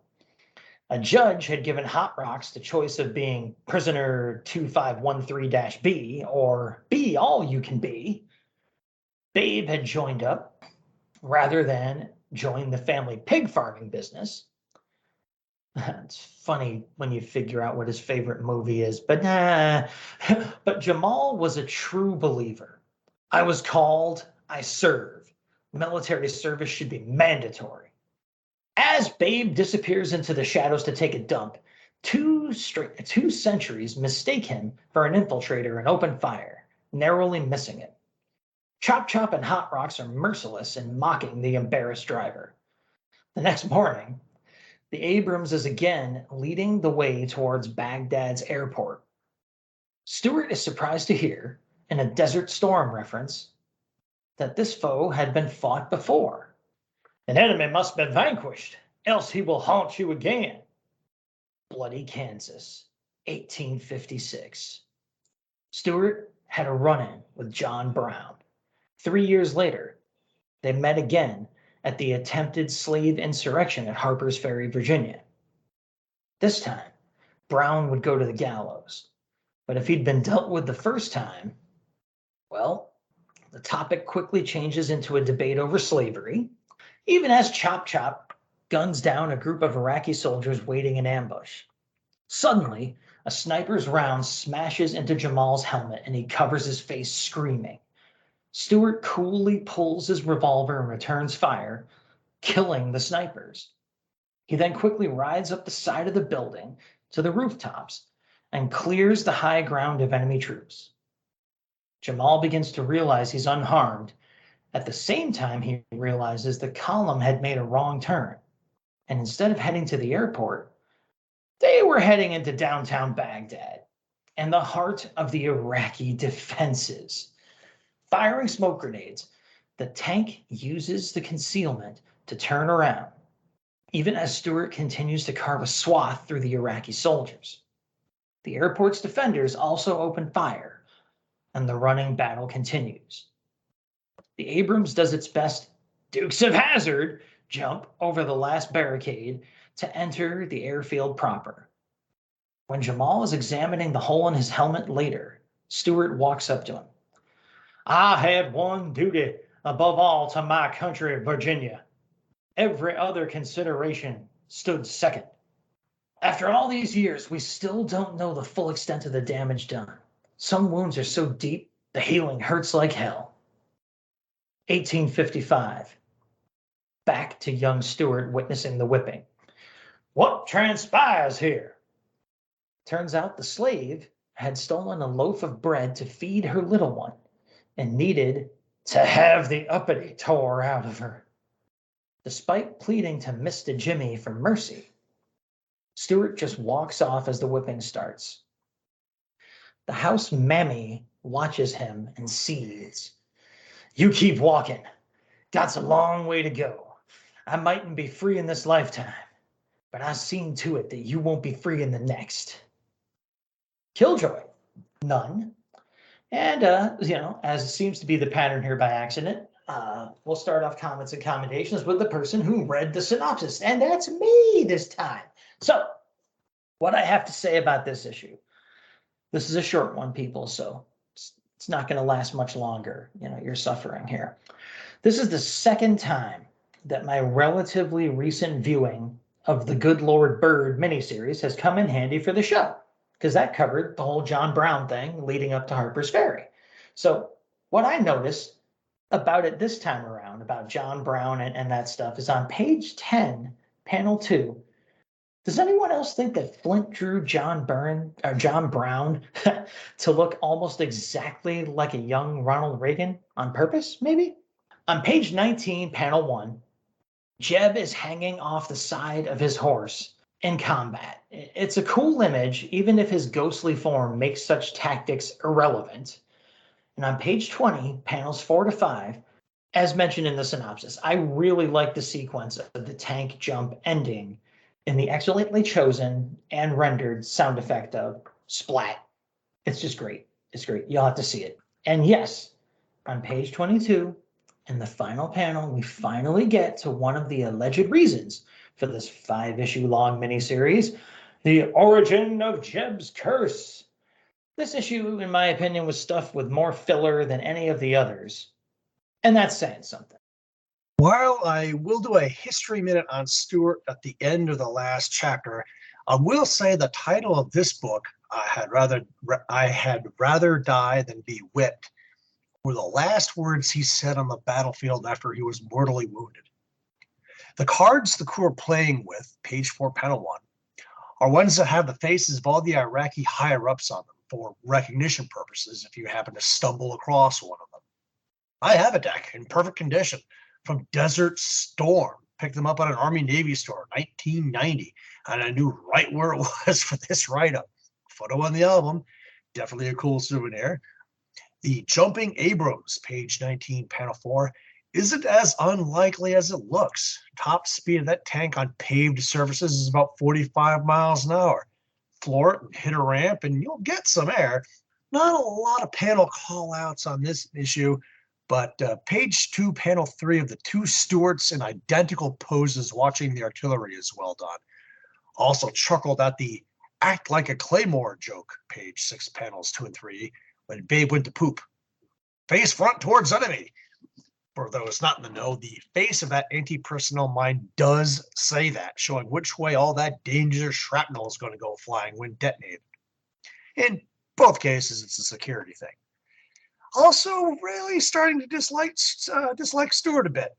Speaker 1: A judge had given Hot Rocks the choice of being prisoner 2513-B or be all you can be. Babe had joined up rather than join the family pig farming business. It's funny when you figure out what his favorite movie is, but nah. But Jamal was a true believer. I was called, I serve. Military service should be mandatory. As Babe disappears into the shadows to take a dump, two sentries mistake him for an infiltrator and open fire, narrowly missing him. Chop Chop and Hot Rocks are merciless in mocking the embarrassed driver. The next morning, the Abrams is again leading the way towards Baghdad's airport. Stewart is surprised to hear, in a Desert Storm reference, that this foe had been fought before. An enemy must be vanquished, else he will haunt you again. Bloody Kansas, 1856. Stewart had a run-in with John Brown. 3 years later, they met again at the attempted slave insurrection at Harper's Ferry, Virginia. This time, Brown would go to the gallows. But if he'd been dealt with the first time, well, the topic quickly changes into a debate over slavery, even as Chop Chop guns down a group of Iraqi soldiers waiting in ambush. Suddenly, a sniper's round smashes into Jamal's helmet and he covers his face screaming. Stewart coolly pulls his revolver and returns fire, killing the snipers. He then quickly rides up the side of the building to the rooftops and clears the high ground of enemy troops. Jamal begins to realize he's unharmed. At the same time, he realizes the column had made a wrong turn, and instead of heading to the airport, they were heading into downtown Baghdad. and the heart of the Iraqi defenses. Firing smoke grenades, the tank uses the concealment to turn around, even as Stewart continues to carve a swath through the Iraqi soldiers. The airport's defenders also open fire, and the running battle continues. The Abrams does its best Dukes of Hazzard jump over the last barricade to enter the airfield proper. When Jamal is examining the hole in his helmet later, Stewart walks up to him. I had one duty above all to my country, Virginia. Every other consideration stood second. After all these years, we still don't know the full extent of the damage done. Some wounds are so deep, the healing hurts like hell. 1855. Back to young Stewart witnessing the whipping. What transpires here? Turns out the slave had stolen a loaf of bread to feed her little one and needed to have the uppity tore out of her. Despite pleading to Mr. Jimmy for mercy, Stewart just walks off as the whipping starts. The house mammy watches him and seethes. You keep walking. Got's a long way to go. I mightn't be free in this lifetime, but I've seen to it that you won't be free in the next. Killjoy, none. And, as seems to be the pattern here by accident, we'll start off comments and commendations with the person who read the synopsis, and that's me this time. So, what I have to say about this issue. This is a short one, people, so it's not going to last much longer. You're suffering here. This is the second time that my relatively recent viewing of the Good Lord Bird miniseries has come in handy for the show, because that covered the whole John Brown thing leading up to Harper's Ferry. So what I noticed about it this time around, about John Brown and that stuff, is on page 10, panel 2. Does anyone else think that Flint drew John Brown to look almost exactly like a young Ronald Reagan on purpose, maybe? On page 19, panel 1, Jeb is hanging off the side of his horse in combat. It's a cool image, even if his ghostly form makes such tactics irrelevant. And on page 20, panels 4 to 5, as mentioned in the synopsis, I really like the sequence of the tank jump ending in the excellently chosen and rendered sound effect of splat. It's just great. It's great. You'll have to see it. And yes, on page 22, in the final panel, we finally get to one of the alleged reasons for this 5-issue long miniseries, the origin of Jeb's curse. This issue, in my opinion, was stuffed with more filler than any of the others. And that's saying something.
Speaker 2: While I will do a history minute on Stewart at the end of the last chapter, I will say the title of this book, I had rather die than be whipped, were the last words he said on the battlefield after he was mortally wounded. The cards the crew are playing with, page 4, panel 1, are ones that have the faces of all the Iraqi higher-ups on them for recognition purposes if you happen to stumble across one of them. I have a deck in perfect condition from Desert Storm. Picked them up at an Army-Navy store, 1990, and I knew right where it was for this write-up. Photo on the album, definitely a cool souvenir. The Jumping Abrams, page 19, panel 4, isn't as unlikely as it looks. Top speed of that tank on paved surfaces is about 45 miles an hour. Floor it and hit a ramp, and you'll get some air. Not a lot of panel call-outs on this issue, but page 2, panel 3 of the two Stewarts in identical poses watching the artillery is well done. Also chuckled at the act like a claymore joke, page 6, panels 2 and 3, when Babe went to poop. Face front towards enemy. For those not in the know, the face of that anti-personnel mine does say that, showing which way all that dangerous shrapnel is going to go flying when detonated. In both cases, it's a security thing. Also, really starting to dislike Stewart a bit.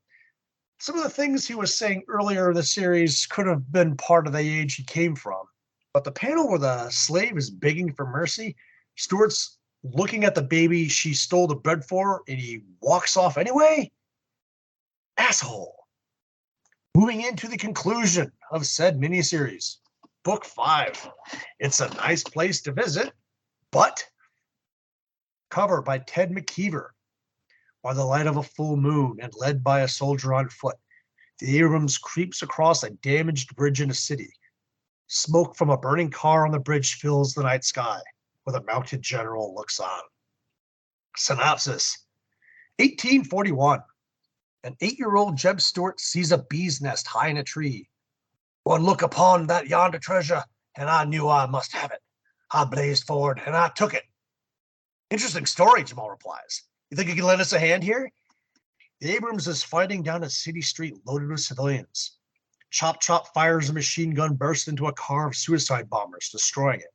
Speaker 2: Some of the things he was saying earlier in the series could have been part of the age he came from. But the panel where the slave is begging for mercy, Stewart's looking at the baby she stole the bread for, and he walks off anyway? Asshole. Moving into the conclusion of said miniseries. Book 5. It's a nice place to visit. But covered by Ted McKeever, by the light of a full moon and led by a soldier on foot, the Abrams creeps across a damaged bridge in a city. Smoke from a burning car on the bridge fills the night sky, where the mounted general looks on. Synopsis: 1841. An 8-year-old Jeb Stuart sees a bee's nest high in a tree. One look upon that yonder treasure, and I knew I must have it. I blazed forward, and I took it. Interesting story, Jamal replies. You think you can lend us a hand here? The Abrams is fighting down a city street loaded with civilians. Chop Chop fires a machine gun, bursts into a car of suicide bombers, destroying it.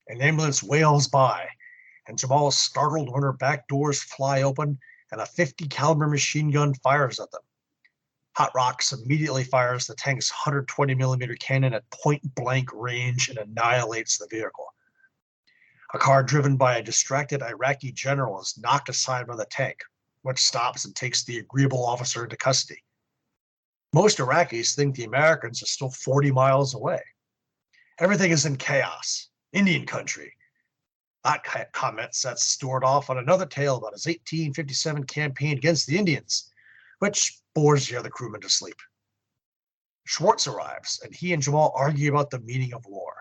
Speaker 2: An ambulance wails by, and Jamal is startled when her back doors fly open and a .50 caliber machine gun fires at them. Hot Rocks immediately fires the tank's 120 millimeter cannon at point-blank range and annihilates the vehicle. A car driven by a distracted Iraqi general is knocked aside by the tank, which stops and takes the agreeable officer into custody. Most Iraqis think the Americans are still 40 miles away. Everything is in chaos. Indian country. That comment sets Stuart off on another tale about his 1857 campaign against the Indians, which bores the other crewmen to sleep. Schwartz arrives, and he and Jamal argue about the meaning of war.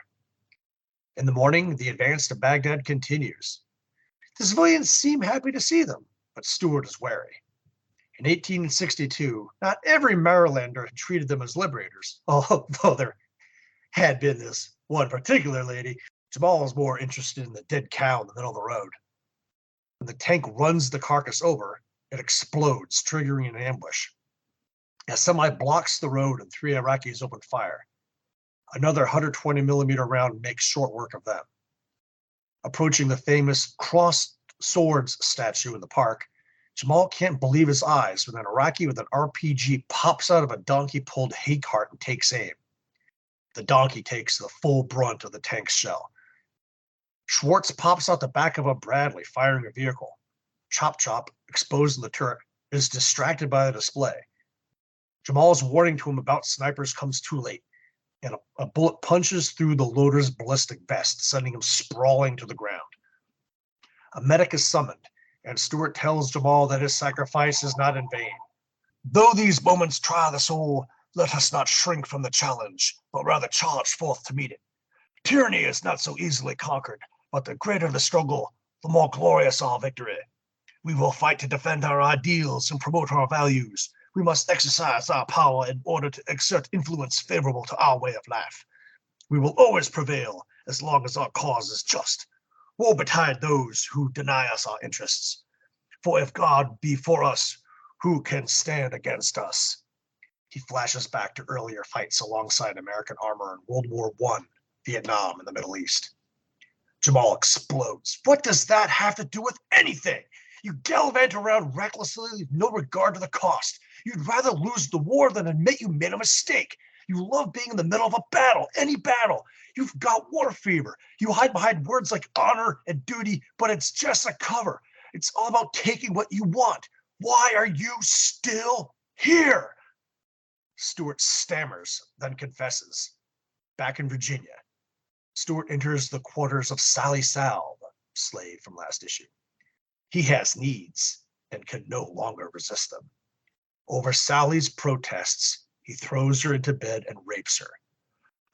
Speaker 2: In the morning, the advance to Baghdad continues. The civilians seem happy to see them, but Stuart is wary. In 1862, not every Marylander had treated them as liberators, although there had been this one particular lady. Jamal was more interested in the dead cow in the middle of the road. When the tank runs the carcass over, it explodes, triggering an ambush. A semi blocks the road and 3 Iraqis open fire. Another 120 millimeter round makes short work of them. Approaching the famous crossed swords statue in the park, Jamal can't believe his eyes when an Iraqi with an RPG pops out of a donkey-pulled hay cart and takes aim. The donkey takes the full brunt of the tank's shell. Schwartz pops out the back of a Bradley, firing a vehicle. Chop Chop, exposed in the turret, is distracted by the display. Jamal's warning to him about snipers comes too late, and a bullet punches through the loader's ballistic vest, sending him sprawling to the ground. A medic is summoned, and Stuart tells Jamal that his sacrifice is not in vain. Though these moments try the soul, let us not shrink from the challenge, but rather charge forth to meet it. Tyranny is not so easily conquered, but the greater the struggle, the more glorious our victory. We will fight to defend our ideals and promote our values. We must exercise our power in order to exert influence favorable to our way of life. We will always prevail as long as our cause is just. Woe betide those who deny us our interests. For if God be for us, who can stand against us? He flashes back to earlier fights alongside American armor in World War I, Vietnam, and the Middle East. Jamal explodes. What does that have to do with anything? You gallivant around recklessly with no regard to the cost. You'd rather lose the war than admit you made a mistake. You love being in the middle of a battle, any battle. You've got war fever. You hide behind words like honor and duty, but it's just a cover. It's all about taking what you want. Why are you still here? Stuart stammers, then confesses. Back in Virginia, Stuart enters the quarters of Sally Sal, the slave from last issue. He has needs and can no longer resist them. Over Sally's protests, he throws her into bed and rapes her.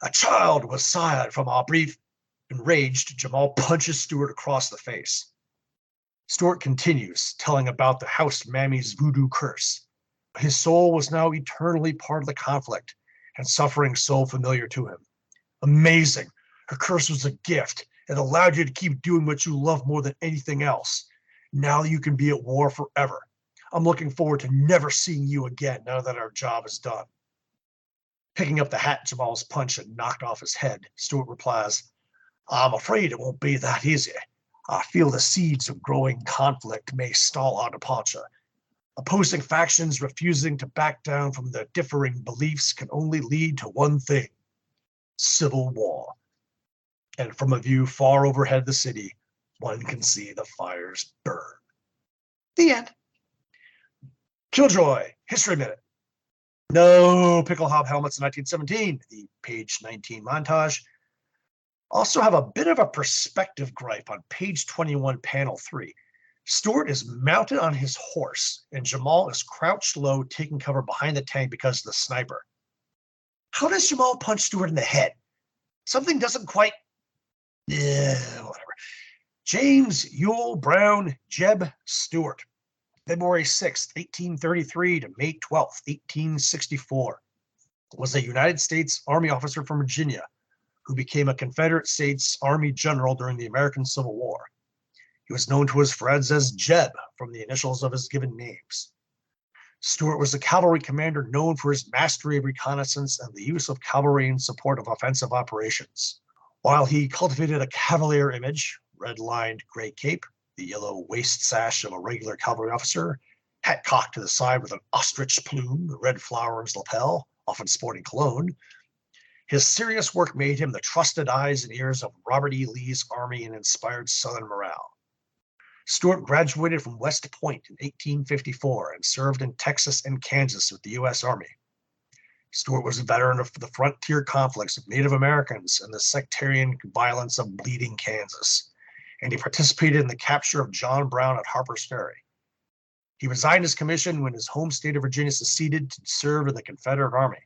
Speaker 2: A child was sired from our brief. Enraged, Jamal punches Stuart across the face. Stuart continues, telling about the house mammy's voodoo curse. His soul was now eternally part of the conflict, and suffering so familiar to him. Amazing. Her curse was a gift. It allowed you to keep doing what you love more than anything else. Now you can be at war forever. I'm looking forward to never seeing you again now that our job is done. Picking up the hat Jamal's punch had knocked off his head, Stuart replies, I'm afraid it won't be that easy. I feel the seeds of growing conflict may stall our departure. Opposing factions refusing to back down from their differing beliefs can only lead to one thing: civil war. And from a view far overhead the city, one can see the fires burn. The end. Killjoy, History Minute. No Picklehop helmets in 1917, the page 19 montage. Also have a bit of a perspective gripe on page 21, panel 3. Stuart is mounted on his horse, and Jamal is crouched low, taking cover behind the tank because of the sniper. How does Jamal punch Stuart in the head? Something doesn't quite... whatever. James Ewell Brown Jeb Stuart, February 6, 1833 to May 12, 1864, was a United States Army officer from Virginia who became a Confederate States Army general during the American Civil War. He was known to his friends as Jeb from the initials of his given names. Stuart was a cavalry commander known for his mastery of reconnaissance and the use of cavalry in support of offensive operations. While he cultivated a cavalier image, red-lined gray cape, the yellow waist sash of a regular cavalry officer, hat cocked to the side with an ostrich plume, the red flower in his lapel, often sporting cologne, his serious work made him the trusted eyes and ears of Robert E. Lee's army and inspired Southern morale. Stuart graduated from West Point in 1854 and served in Texas and Kansas with the U.S. Army. Stuart was a veteran of the frontier conflicts of Native Americans and the sectarian violence of Bleeding Kansas, and he participated in the capture of John Brown at Harper's Ferry. He resigned his commission when his home state of Virginia seceded to serve in the Confederate Army,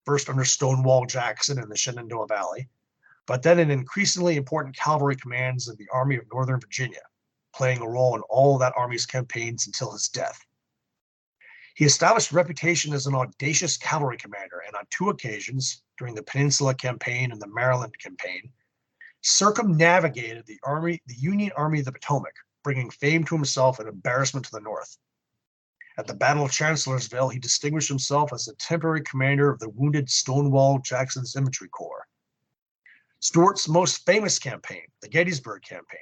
Speaker 2: first under Stonewall Jackson in the Shenandoah Valley, but then in increasingly important cavalry commands of the Army of Northern Virginia, playing a role in all of that army's campaigns until his death. He established a reputation as an audacious cavalry commander, and on 2 occasions, during the Peninsula Campaign and the Maryland Campaign, circumnavigated the Union Army of the Potomac, bringing fame to himself and embarrassment to the North. At the Battle of Chancellorsville, he distinguished himself as the temporary commander of the wounded Stonewall Jackson's Infantry Corps. Stuart's most famous campaign, the Gettysburg Campaign,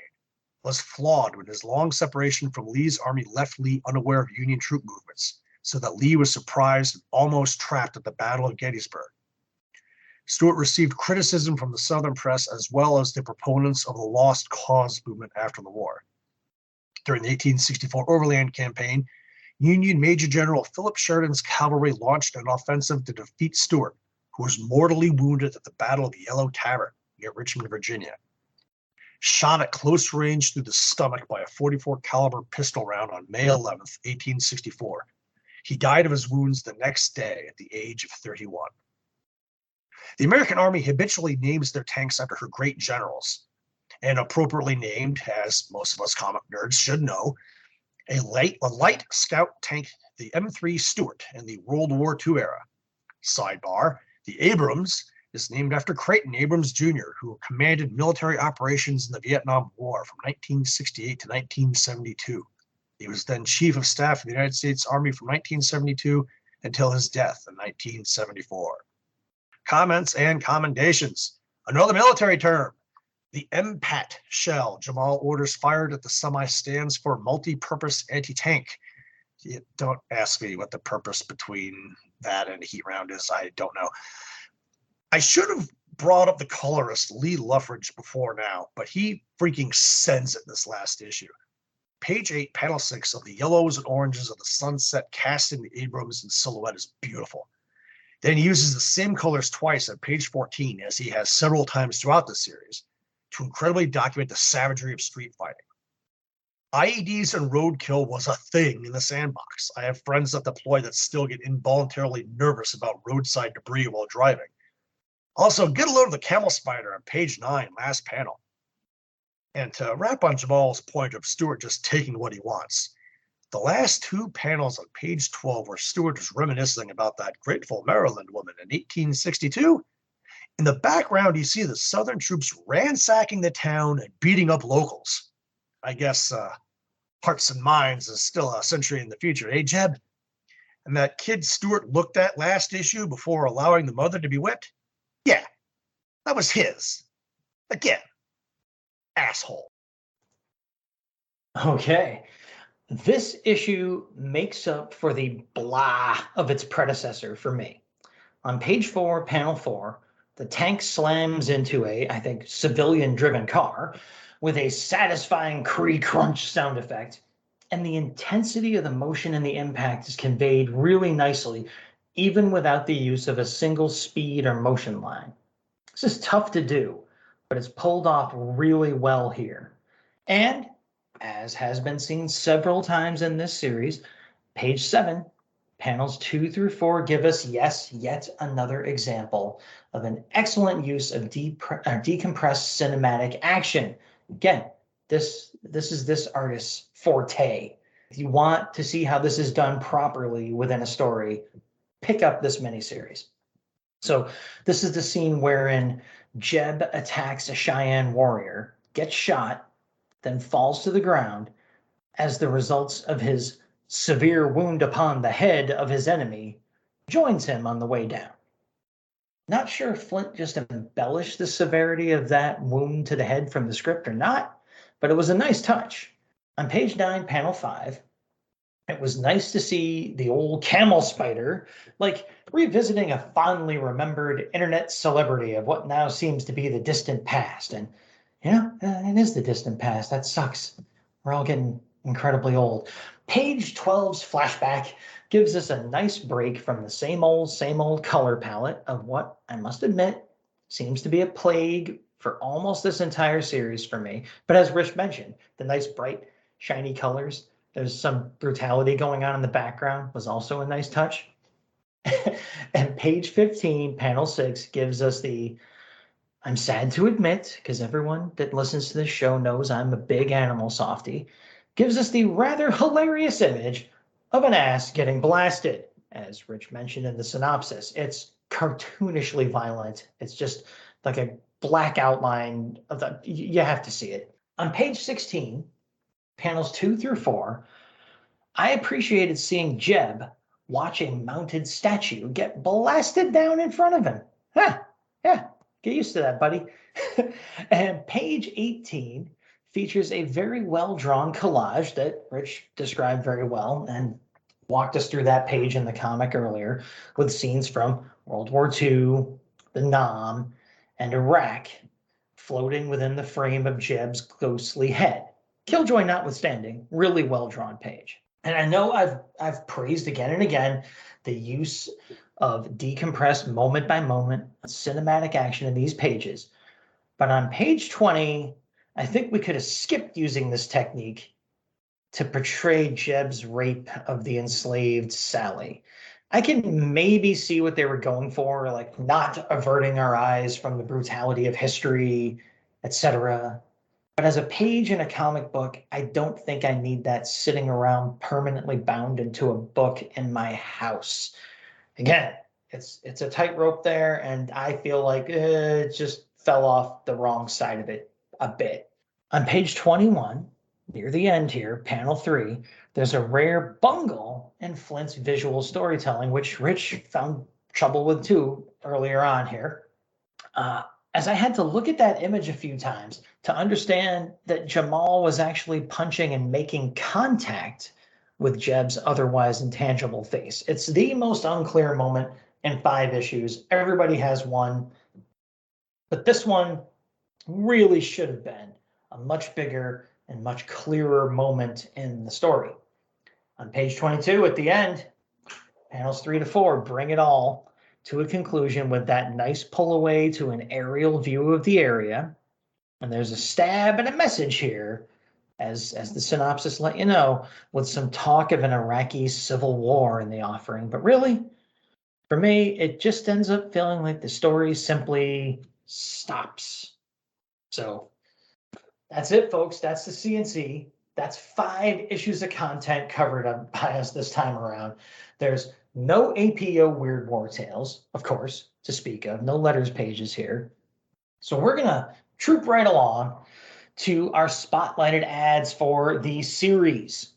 Speaker 2: was flawed when his long separation from Lee's army left Lee unaware of Union troop movements, so that Lee was surprised and almost trapped at the Battle of Gettysburg. Stuart received criticism from the Southern press as well as the proponents of the Lost Cause movement after the war. During the 1864 Overland Campaign, Union Major General Philip Sheridan's cavalry launched an offensive to defeat Stuart, who was mortally wounded at the Battle of Yellow Tavern near Richmond, Virginia. Shot at close range through the stomach by a .44 caliber pistol round on May 11, 1864. He died of his wounds the next day at the age of 31. The American Army habitually names their tanks after her great generals, and appropriately named, as most of us comic nerds should know, a light scout tank, the M3 Stuart in the World War II era. Sidebar, the Abrams is named after Creighton Abrams Jr., who commanded military operations in the Vietnam War from 1968 to 1972. He was then Chief of Staff of the United States Army from 1972 until his death in 1974. Comments and commendations. Another military term. The MPAT shell Jamal orders fired at the semi stands for multi-purpose anti-tank. Don't ask me what the purpose between that and a heat round is. I don't know. I should have brought up the colorist Lee Luffridge before now, but he freaking sends it this last issue. Page 8, panel 6 of the yellows and oranges of the sunset casting the Abrams in silhouette is beautiful. Then he uses the same colors twice at page 14, as he has several times throughout the series, to incredibly document the savagery of street fighting. IEDs and roadkill was a thing in the sandbox. I have friends that deploy that still get involuntarily nervous about roadside debris while driving. Also, get a load of the camel spider on page 9, last panel. And to wrap on Jamal's point of Stuart just taking what he wants, the last 2 panels on page 12 where Stuart is reminiscing about that grateful Maryland woman in 1862, in the background you see the Southern troops ransacking the town and beating up locals. I guess Hearts and Minds is still a century in the future, eh, Jeb? And that kid Stuart looked at last issue before allowing the mother to be whipped? Yeah, that was his. Again, asshole.
Speaker 1: Okay. This issue makes up for the blah of its predecessor for me. On page 4, panel 4, the tank slams into a, I think, civilian-driven car with a satisfying crunch sound effect, and the intensity of the motion and the impact is conveyed really nicely, even without the use of a single speed or motion line. This is tough to do, but it's pulled off really well here. And as has been seen several times in this series, page 7, panels 2 through 4 give us, yes, yet another example of an excellent use of decompressed cinematic action. Again, this is this artist's forte. If you want to see how this is done properly within a story, pick up this miniseries. So this is the scene wherein Jeb attacks a Cheyenne warrior, gets shot, then falls to the ground as the results of his severe wound upon the head of his enemy joins him on the way down. Not sure if Flint just embellished the severity of that wound to the head from the script or not, but it was a nice touch. On page 9, panel 5, it was nice to see the old camel spider, like revisiting a fondly remembered internet celebrity of what now seems to be the distant past. And, it is the distant past. That sucks. We're all getting incredibly old. Page 12's flashback gives us a nice break from the same old color palette of what, I must admit, seems to be a plague for almost this entire series for me. But as Rich mentioned, the nice bright, shiny colors, there's some brutality going on in the background, was also a nice touch. And page 15, panel 6, gives us the, I'm sad to admit, because everyone that listens to this show knows I'm a big animal softie, gives us the rather hilarious image of an ass getting blasted. As Rich mentioned in the synopsis, it's cartoonishly violent. It's just like a black outline of the, you have to see it. On page 16, panels 2 through 4, I appreciated seeing Jeb watch a mounted statue get blasted down in front of him. Yeah, get used to that, buddy. And page 18 features a very well-drawn collage that Rich described very well and walked us through that page in the comic earlier with scenes from World War II, the Nam, and Iraq floating within the frame of Jeb's ghostly head. Killjoy notwithstanding, really well-drawn page. And I know I've praised again and again the use of decompressed moment-by-moment cinematic action in these pages. But on page 20, I think we could have skipped using this technique to portray Jeb's rape of the enslaved Sally. I can maybe see what they were going for, like not averting our eyes from the brutality of history, etc. But as a page in a comic book, I don't think I need that sitting around permanently bound into a book in my house. Again, it's a tightrope there, and I feel like it just fell off the wrong side of it a bit. On page 21, near the end here, panel 3, there's a rare bungle in Flint's visual storytelling, which Rich found trouble with too earlier on here. As I had to look at that image a few times to understand that Jamal was actually punching and making contact with Jeb's otherwise intangible face. It's the most unclear moment in 5 issues. Everybody has one, but this one really should have been a much bigger and much clearer moment in the story. On page 22 at the end, panels 3 to 4 bring it all to a conclusion with that nice pull away to an aerial view of the area. And there's a stab and a message here, as the synopsis let you know, with some talk of an Iraqi civil war in the offering. But really, for me, it just ends up feeling like the story simply stops. So that's it, folks. That's the CNC. That's 5 issues of content covered up by us this time around. There's no APO Weird War Tales, of course, to speak of. No letters pages here. So we're going to troop right along to our spotlighted ads for the series.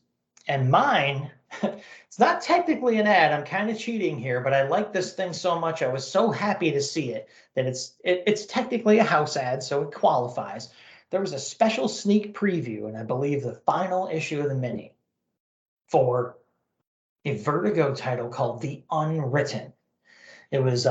Speaker 1: And mine, it's not technically an ad. I'm kind of cheating here, but I like this thing so much. I was so happy to see it that it's technically a house ad, so it qualifies. There was a special sneak preview, and I believe the final issue of the mini, for a Vertigo title called The Unwritten. It was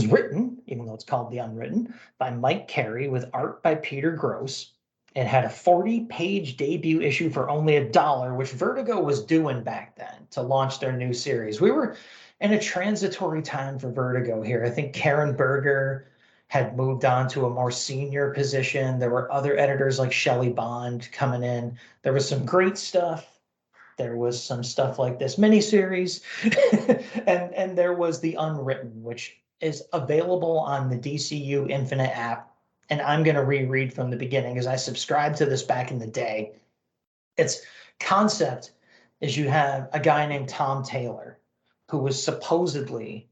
Speaker 1: written, even though it's called The Unwritten, by Mike Carey with art by Peter Gross. It had a 40-page debut issue for only $1, which Vertigo was doing back then to launch their new series. We were in a transitory time for Vertigo here. I think Karen Berger had moved on to a more senior position. There were other editors like Shelley Bond coming in. There was some great stuff. There was some stuff like this miniseries, and there was the Unwritten, which is available on the DCU Infinite app. And I'm going to reread from the beginning because I subscribed to this back in the day. Its concept is you have a guy named Tom Taylor, who was supposedly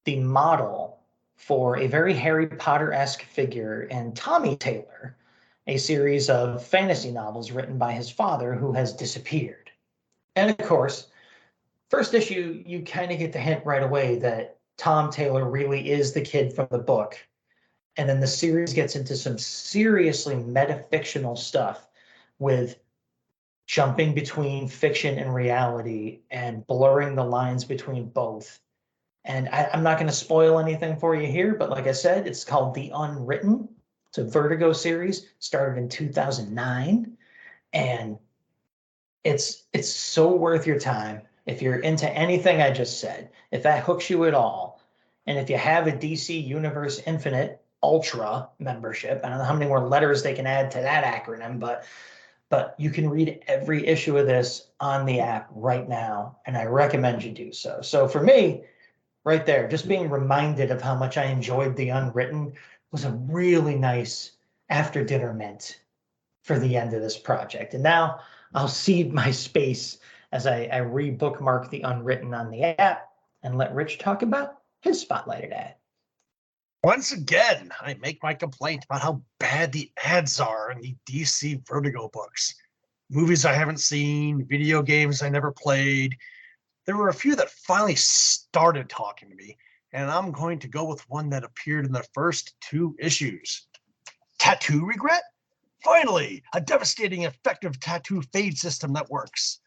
Speaker 1: the model for a very Harry Potter-esque figure in Tommy Taylor, a series of fantasy novels written by his father who has disappeared. And of course, first issue, you kind of get the hint right away that Tom Taylor really is the kid from the book. And then the series gets into some seriously metafictional stuff with jumping between fiction and reality and blurring the lines between both. And I'm not going to spoil anything for you here, but like I said, it's called The Unwritten. It's a Vertigo series, started in 2009. And it's so worth your time. If you're into anything I just said, if that hooks you at all, and if you have a DC Universe Infinite Ultra membership, I don't know how many more letters they can add to that acronym, but you can read every issue of this on the app right now, and I recommend you do so. So for me, right there, just being reminded of how much I enjoyed The Unwritten was a really nice after dinner mint for the end of this project. And now I'll cede my space as I re-bookmark The Unwritten on the app and let Rich talk about his spotlighted ad.
Speaker 2: Once again, I make my complaint about how bad the ads are in the DC Vertigo books. Movies I haven't seen, video games I never played. There were a few that finally started talking to me, and I'm going to go with one that appeared in the first 2 issues. Tattoo regret? Finally, a devastating, effective tattoo fade system that works.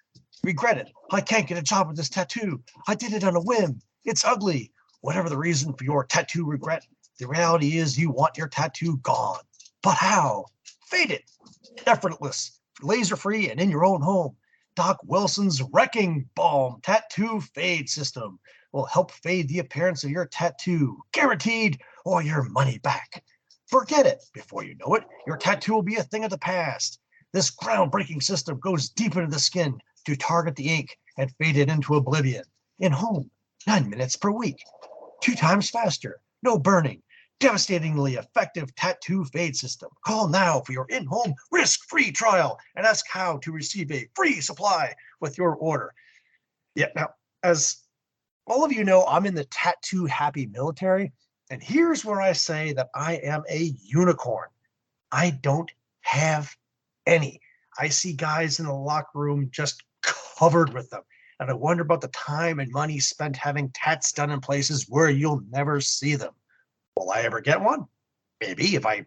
Speaker 2: Regret it. I can't get a job with this tattoo. I did it on a whim. It's ugly. Whatever the reason for your tattoo regret, the reality is you want your tattoo gone. But how? Fade it. Effortless, laser-free, and in your own home. Doc Wilson's Wrecking Balm Tattoo Fade System will help fade the appearance of your tattoo, guaranteed, or your money back. Forget it. Before you know it, your tattoo will be a thing of the past. This groundbreaking system goes deep into the skin to target the ink and fade it into oblivion. In home, 9 minutes per week. 2 times faster. No burning. Devastatingly effective tattoo fade system. Call now for your in-home risk-free trial and ask how to receive a free supply with your order. Yeah, now, as all of you know, I'm in the tattoo-happy military, and here's where I say that I am a unicorn. I don't have any. I see guys in the locker room just covered with them, and I wonder about the time and money spent having tats done in places where you'll never see them. Will I ever get one? Maybe, if I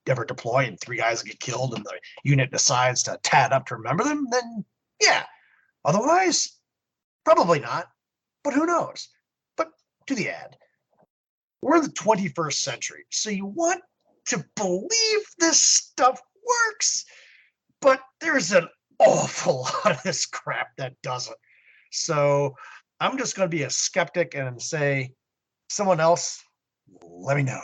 Speaker 2: ever deploy and 3 guys get killed and the unit decides to tat up to remember them, then yeah. Otherwise, probably not, but who knows? But to the ad. We're in the 21st century, so you want to believe this stuff works, but there's an awful lot of this crap that doesn't. So I'm just going to be a skeptic and say, someone else, let me know.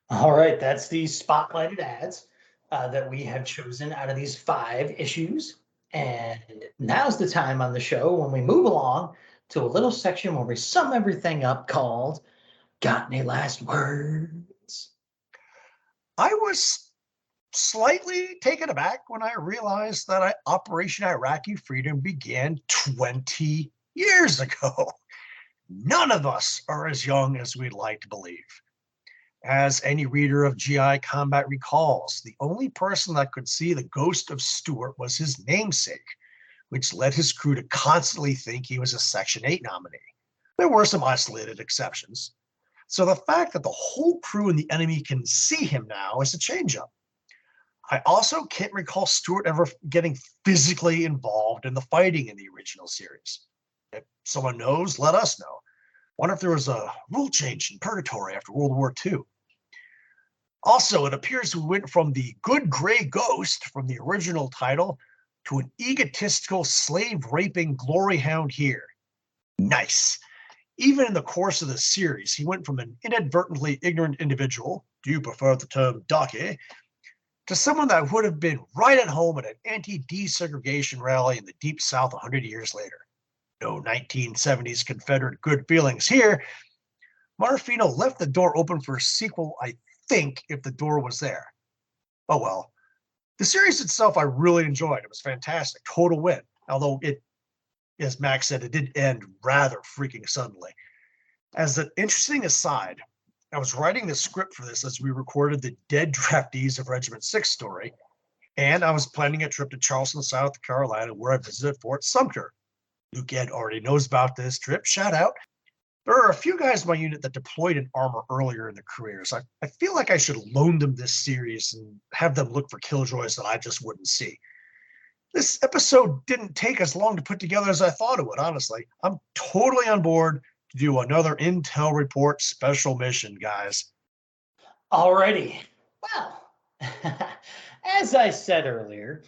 Speaker 1: All right, that's the spotlighted ads that we have chosen out of these 5 issues. And now's the time on the show when we move along to a little section where we sum everything up called Got Any Last Words?
Speaker 2: I was slightly taken aback when I realized that Operation Iraqi Freedom began 20 years ago. None of us are as young as we'd like to believe. As any reader of GI Combat recalls, the only person that could see the ghost of Stuart was his namesake, which led his crew to constantly think he was a Section 8 nominee. There were some isolated exceptions. So the fact that the whole crew and the enemy can see him now is a change-up. I also can't recall Stuart ever getting physically involved in the fighting in the original series. If someone knows, let us know. Wonder if there was a rule change in Purgatory after World War II. Also, it appears we went from the good gray ghost from the original title to an egotistical slave-raping glory hound here. Nice. Even in the course of the series, he went from an inadvertently ignorant individual, do you prefer the term donkey, to someone that would have been right at home at an anti-desegregation rally in the Deep South 100 years later. No 1970s Confederate good feelings here. Marfino left the door open for a sequel, I think, if the door was there. Oh well. The series itself I really enjoyed. It was fantastic. Total win. Although it, as Max said, it did end rather freaking suddenly. As an interesting aside, I was writing the script for this as we recorded the Dead Draftees of Regiment 6 story, and I was planning a trip to Charleston, South Carolina, where I visited Fort Sumter. Luke Ed already knows about this trip. Shout out. There are a few guys in my unit that deployed in armor earlier in their careers. I feel like I should loan them this series and have them look for killjoys that I just wouldn't see. This episode didn't take as long to put together as I thought it would, honestly. I'm totally on board to do another Intel Report special mission, guys.
Speaker 1: Alrighty. Well, as I said earlier,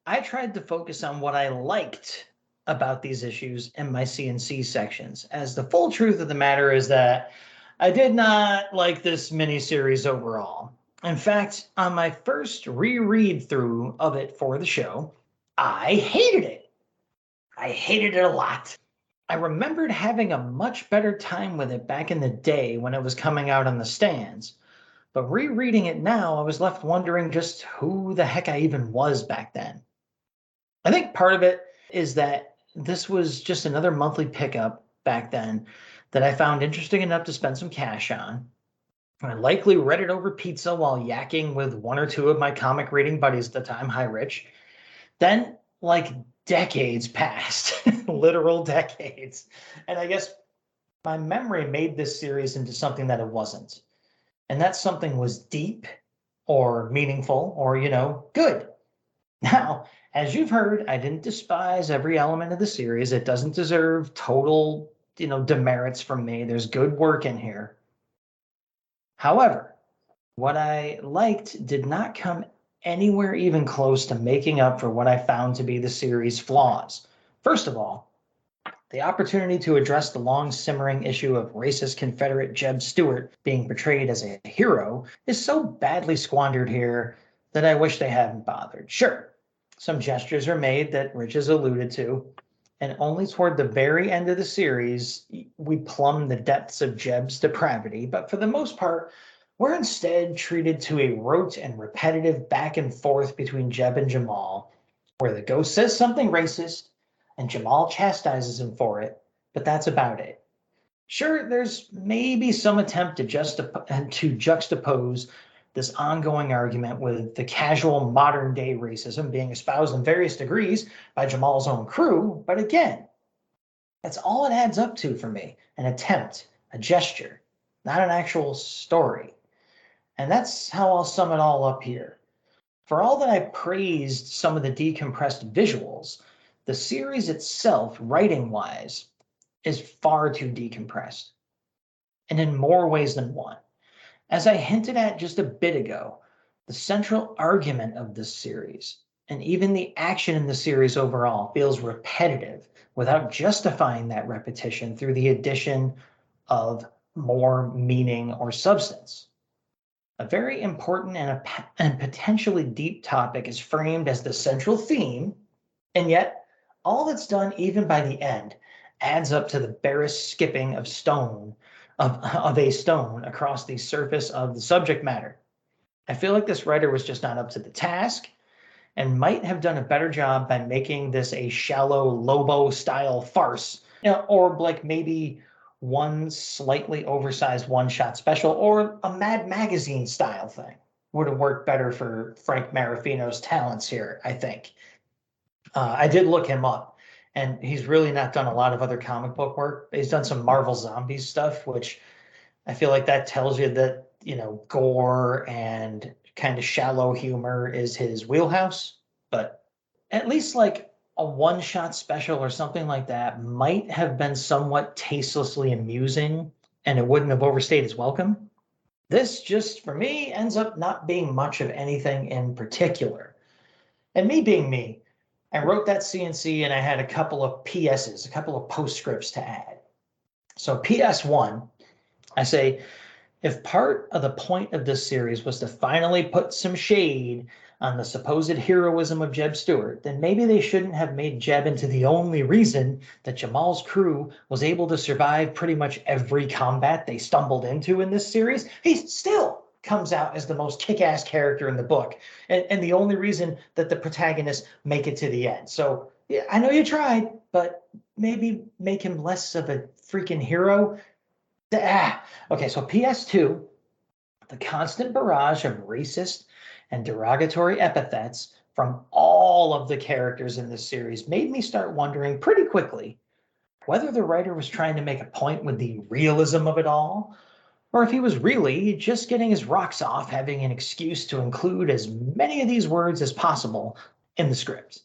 Speaker 1: I tried to focus on what I liked about these issues in my CNC sections, as the full truth of the matter is that I did not like this miniseries overall. In fact, on my first reread through of it for the show, I hated it. I hated it a lot. I remembered having a much better time with it back in the day when it was coming out on the stands. But rereading it now, I was left wondering just who the heck I even was back then. I think part of it is that this was just another monthly pickup back then that I found interesting enough to spend some cash on. I likely read it over pizza while yakking with one or two of my comic reading buddies at the time. Hi, Rich. Then, like, decades passed, literal decades. And I guess my memory made this series into something that it wasn't. And that something was deep or meaningful or, good. Now, as you've heard, I didn't despise every element of the series. It doesn't deserve total, demerits from me. There's good work in here. However, what I liked did not come anywhere even close to making up for what I found to be the series' flaws. First of all, the opportunity to address the long simmering issue of racist Confederate Jeb Stuart being portrayed as a hero is so badly squandered here that I wish they hadn't bothered. Sure, some gestures are made that Rich has alluded to, and only toward the very end of the series we plumb the depths of Jeb's depravity, but for the most part, we're instead treated to a rote and repetitive back and forth between Jeb and Jamal, where the ghost says something racist, and Jamal chastises him for it, but that's about it. Sure, there's maybe some attempt to juxtapose this ongoing argument with the casual modern-day racism being espoused in various degrees by Jamal's own crew, but again, that's all it adds up to for me, an attempt, a gesture, not an actual story. And that's how I'll sum it all up here. For all that I praised some of the decompressed visuals, the series itself, writing-wise, is far too decompressed, and in more ways than one. As I hinted at just a bit ago, the central argument of this series, and even the action in the series overall, feels repetitive without justifying that repetition through the addition of more meaning or substance. A very important and potentially deep topic is framed as the central theme, and yet all that's done, even by the end, adds up to the barest skipping of a stone across the surface of the subject matter. I feel like this writer was just not up to the task and might have done a better job by making this a shallow Lobo-style farce, or like maybe one slightly oversized one-shot special or a Mad Magazine style thing. Would have worked better for Frank Marafino's talents here, I think. I did look him up, and he's really not done a lot of other comic book work. He's done some Marvel Zombies stuff, which I feel like that tells you that, gore and kind of shallow humor is his wheelhouse. But at least like a one-shot special or something like that might have been somewhat tastelessly amusing, and it wouldn't have overstayed its welcome. This just, for me, ends up not being much of anything in particular. And me being me, I wrote that CNC and I had a couple of PSs, a couple of postscripts to add. So PS1, I say, if part of the point of this series was to finally put some shade on the supposed heroism of Jeb Stewart, then maybe they shouldn't have made Jeb into the only reason that Jamal's crew was able to survive pretty much every combat they stumbled into in this series. He still comes out as the most kick-ass character in the book, and the only reason that the protagonists make it to the end. So yeah, I know you tried, but maybe make him less of a freaking hero. Okay, so PS2, the constant barrage of racist and derogatory epithets from all of the characters in this series made me start wondering pretty quickly whether the writer was trying to make a point with the realism of it all, or if he was really just getting his rocks off, having an excuse to include as many of these words as possible in the script.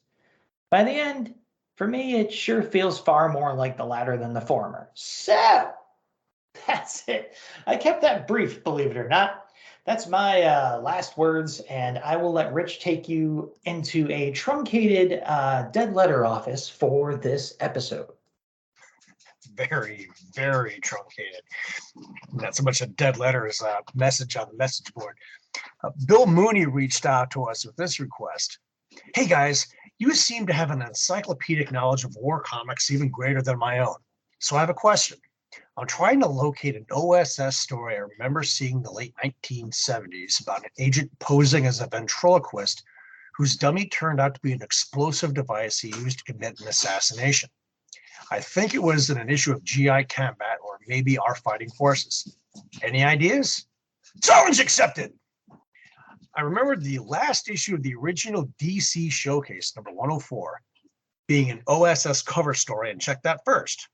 Speaker 1: By the end, for me, it sure feels far more like the latter than the former. So, that's it. I kept that brief, believe it or not. That's my last words, and I will let Rich take you into a truncated dead letter office for this episode.
Speaker 2: Very, very truncated. Not so much a dead letter as a message on the message board. Bill Mooney reached out to us with this request. Hey guys, you seem to have an encyclopedic knowledge of war comics even greater than my own. So I have a question. I'm trying to locate an OSS story I remember seeing in the late 1970s about an agent posing as a ventriloquist whose dummy turned out to be an explosive device he used to commit an assassination. I think it was in an issue of GI Combat or maybe Our Fighting Forces. Any ideas? Challenge accepted! I remember the last issue of the original DC Showcase, number 104, being an OSS cover story, and check that first.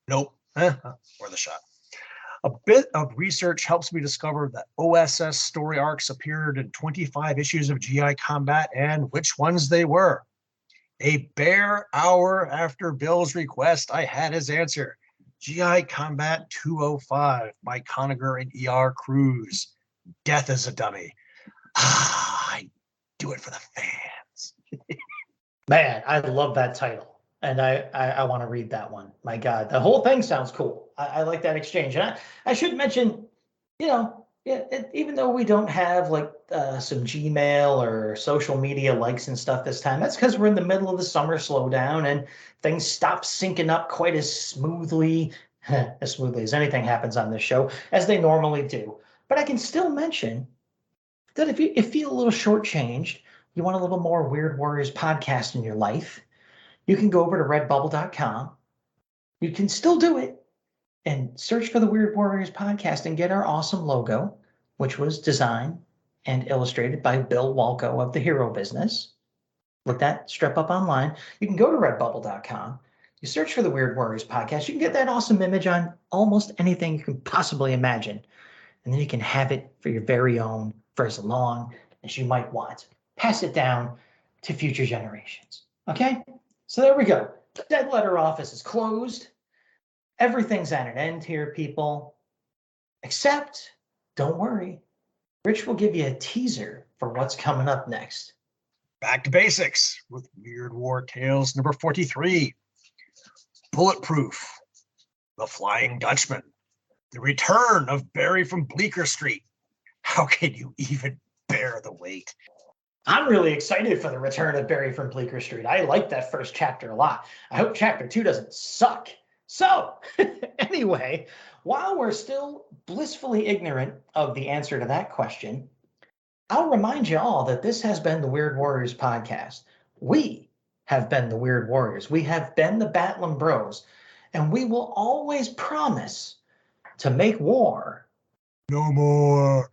Speaker 2: Nope. Worth a shot. A bit of research helps me discover that OSS story arcs appeared in 25 issues of GI Combat and which ones they were. A bare hour after Bill's request, I had his answer. GI Combat 205 by Conager and E.R. Cruz. Death is a dummy. I do it for the fans.
Speaker 1: Man, I love that title. And I want to read that one. My God, the whole thing sounds cool. I like that exchange. And I should mention, even though we don't have like some Gmail or social media likes and stuff this time, that's because we're in the middle of the summer slowdown and things stop syncing up quite as smoothly as anything happens on this show as they normally do. But I can still mention that if you feel a little shortchanged, you want a little more Weird Warriors podcast in your life, you can go over to redbubble.com. You can still do it and search for the Weird Warriors podcast and get our awesome logo, which was designed and illustrated by Bill Walco of the Hero Business. Look that strip up online. You can go to redbubble.com. You search for the Weird Warriors podcast. You can get that awesome image on almost anything you can possibly imagine. And then you can have it for your very own for as long as you might want. Pass it down to future generations. Okay? So there we go. The dead letter office is closed. Everything's at an end here, people. Except, don't worry, Rich will give you a teaser for what's coming up next.
Speaker 2: Back to basics with Weird War Tales number 43. Bulletproof. The Flying Dutchman. The return of Barry from Bleecker Street. How can you even bear the weight?
Speaker 1: I'm really excited for the return of Barry from Bleecker Street. I like that first chapter a lot. I hope chapter 2 doesn't suck. So, anyway, while we're still blissfully ignorant of the answer to that question, I'll remind you all that this has been the Weird Warriors podcast. We have been the Weird Warriors. We have been the Batlin Bros. And we will always promise to make war
Speaker 2: no more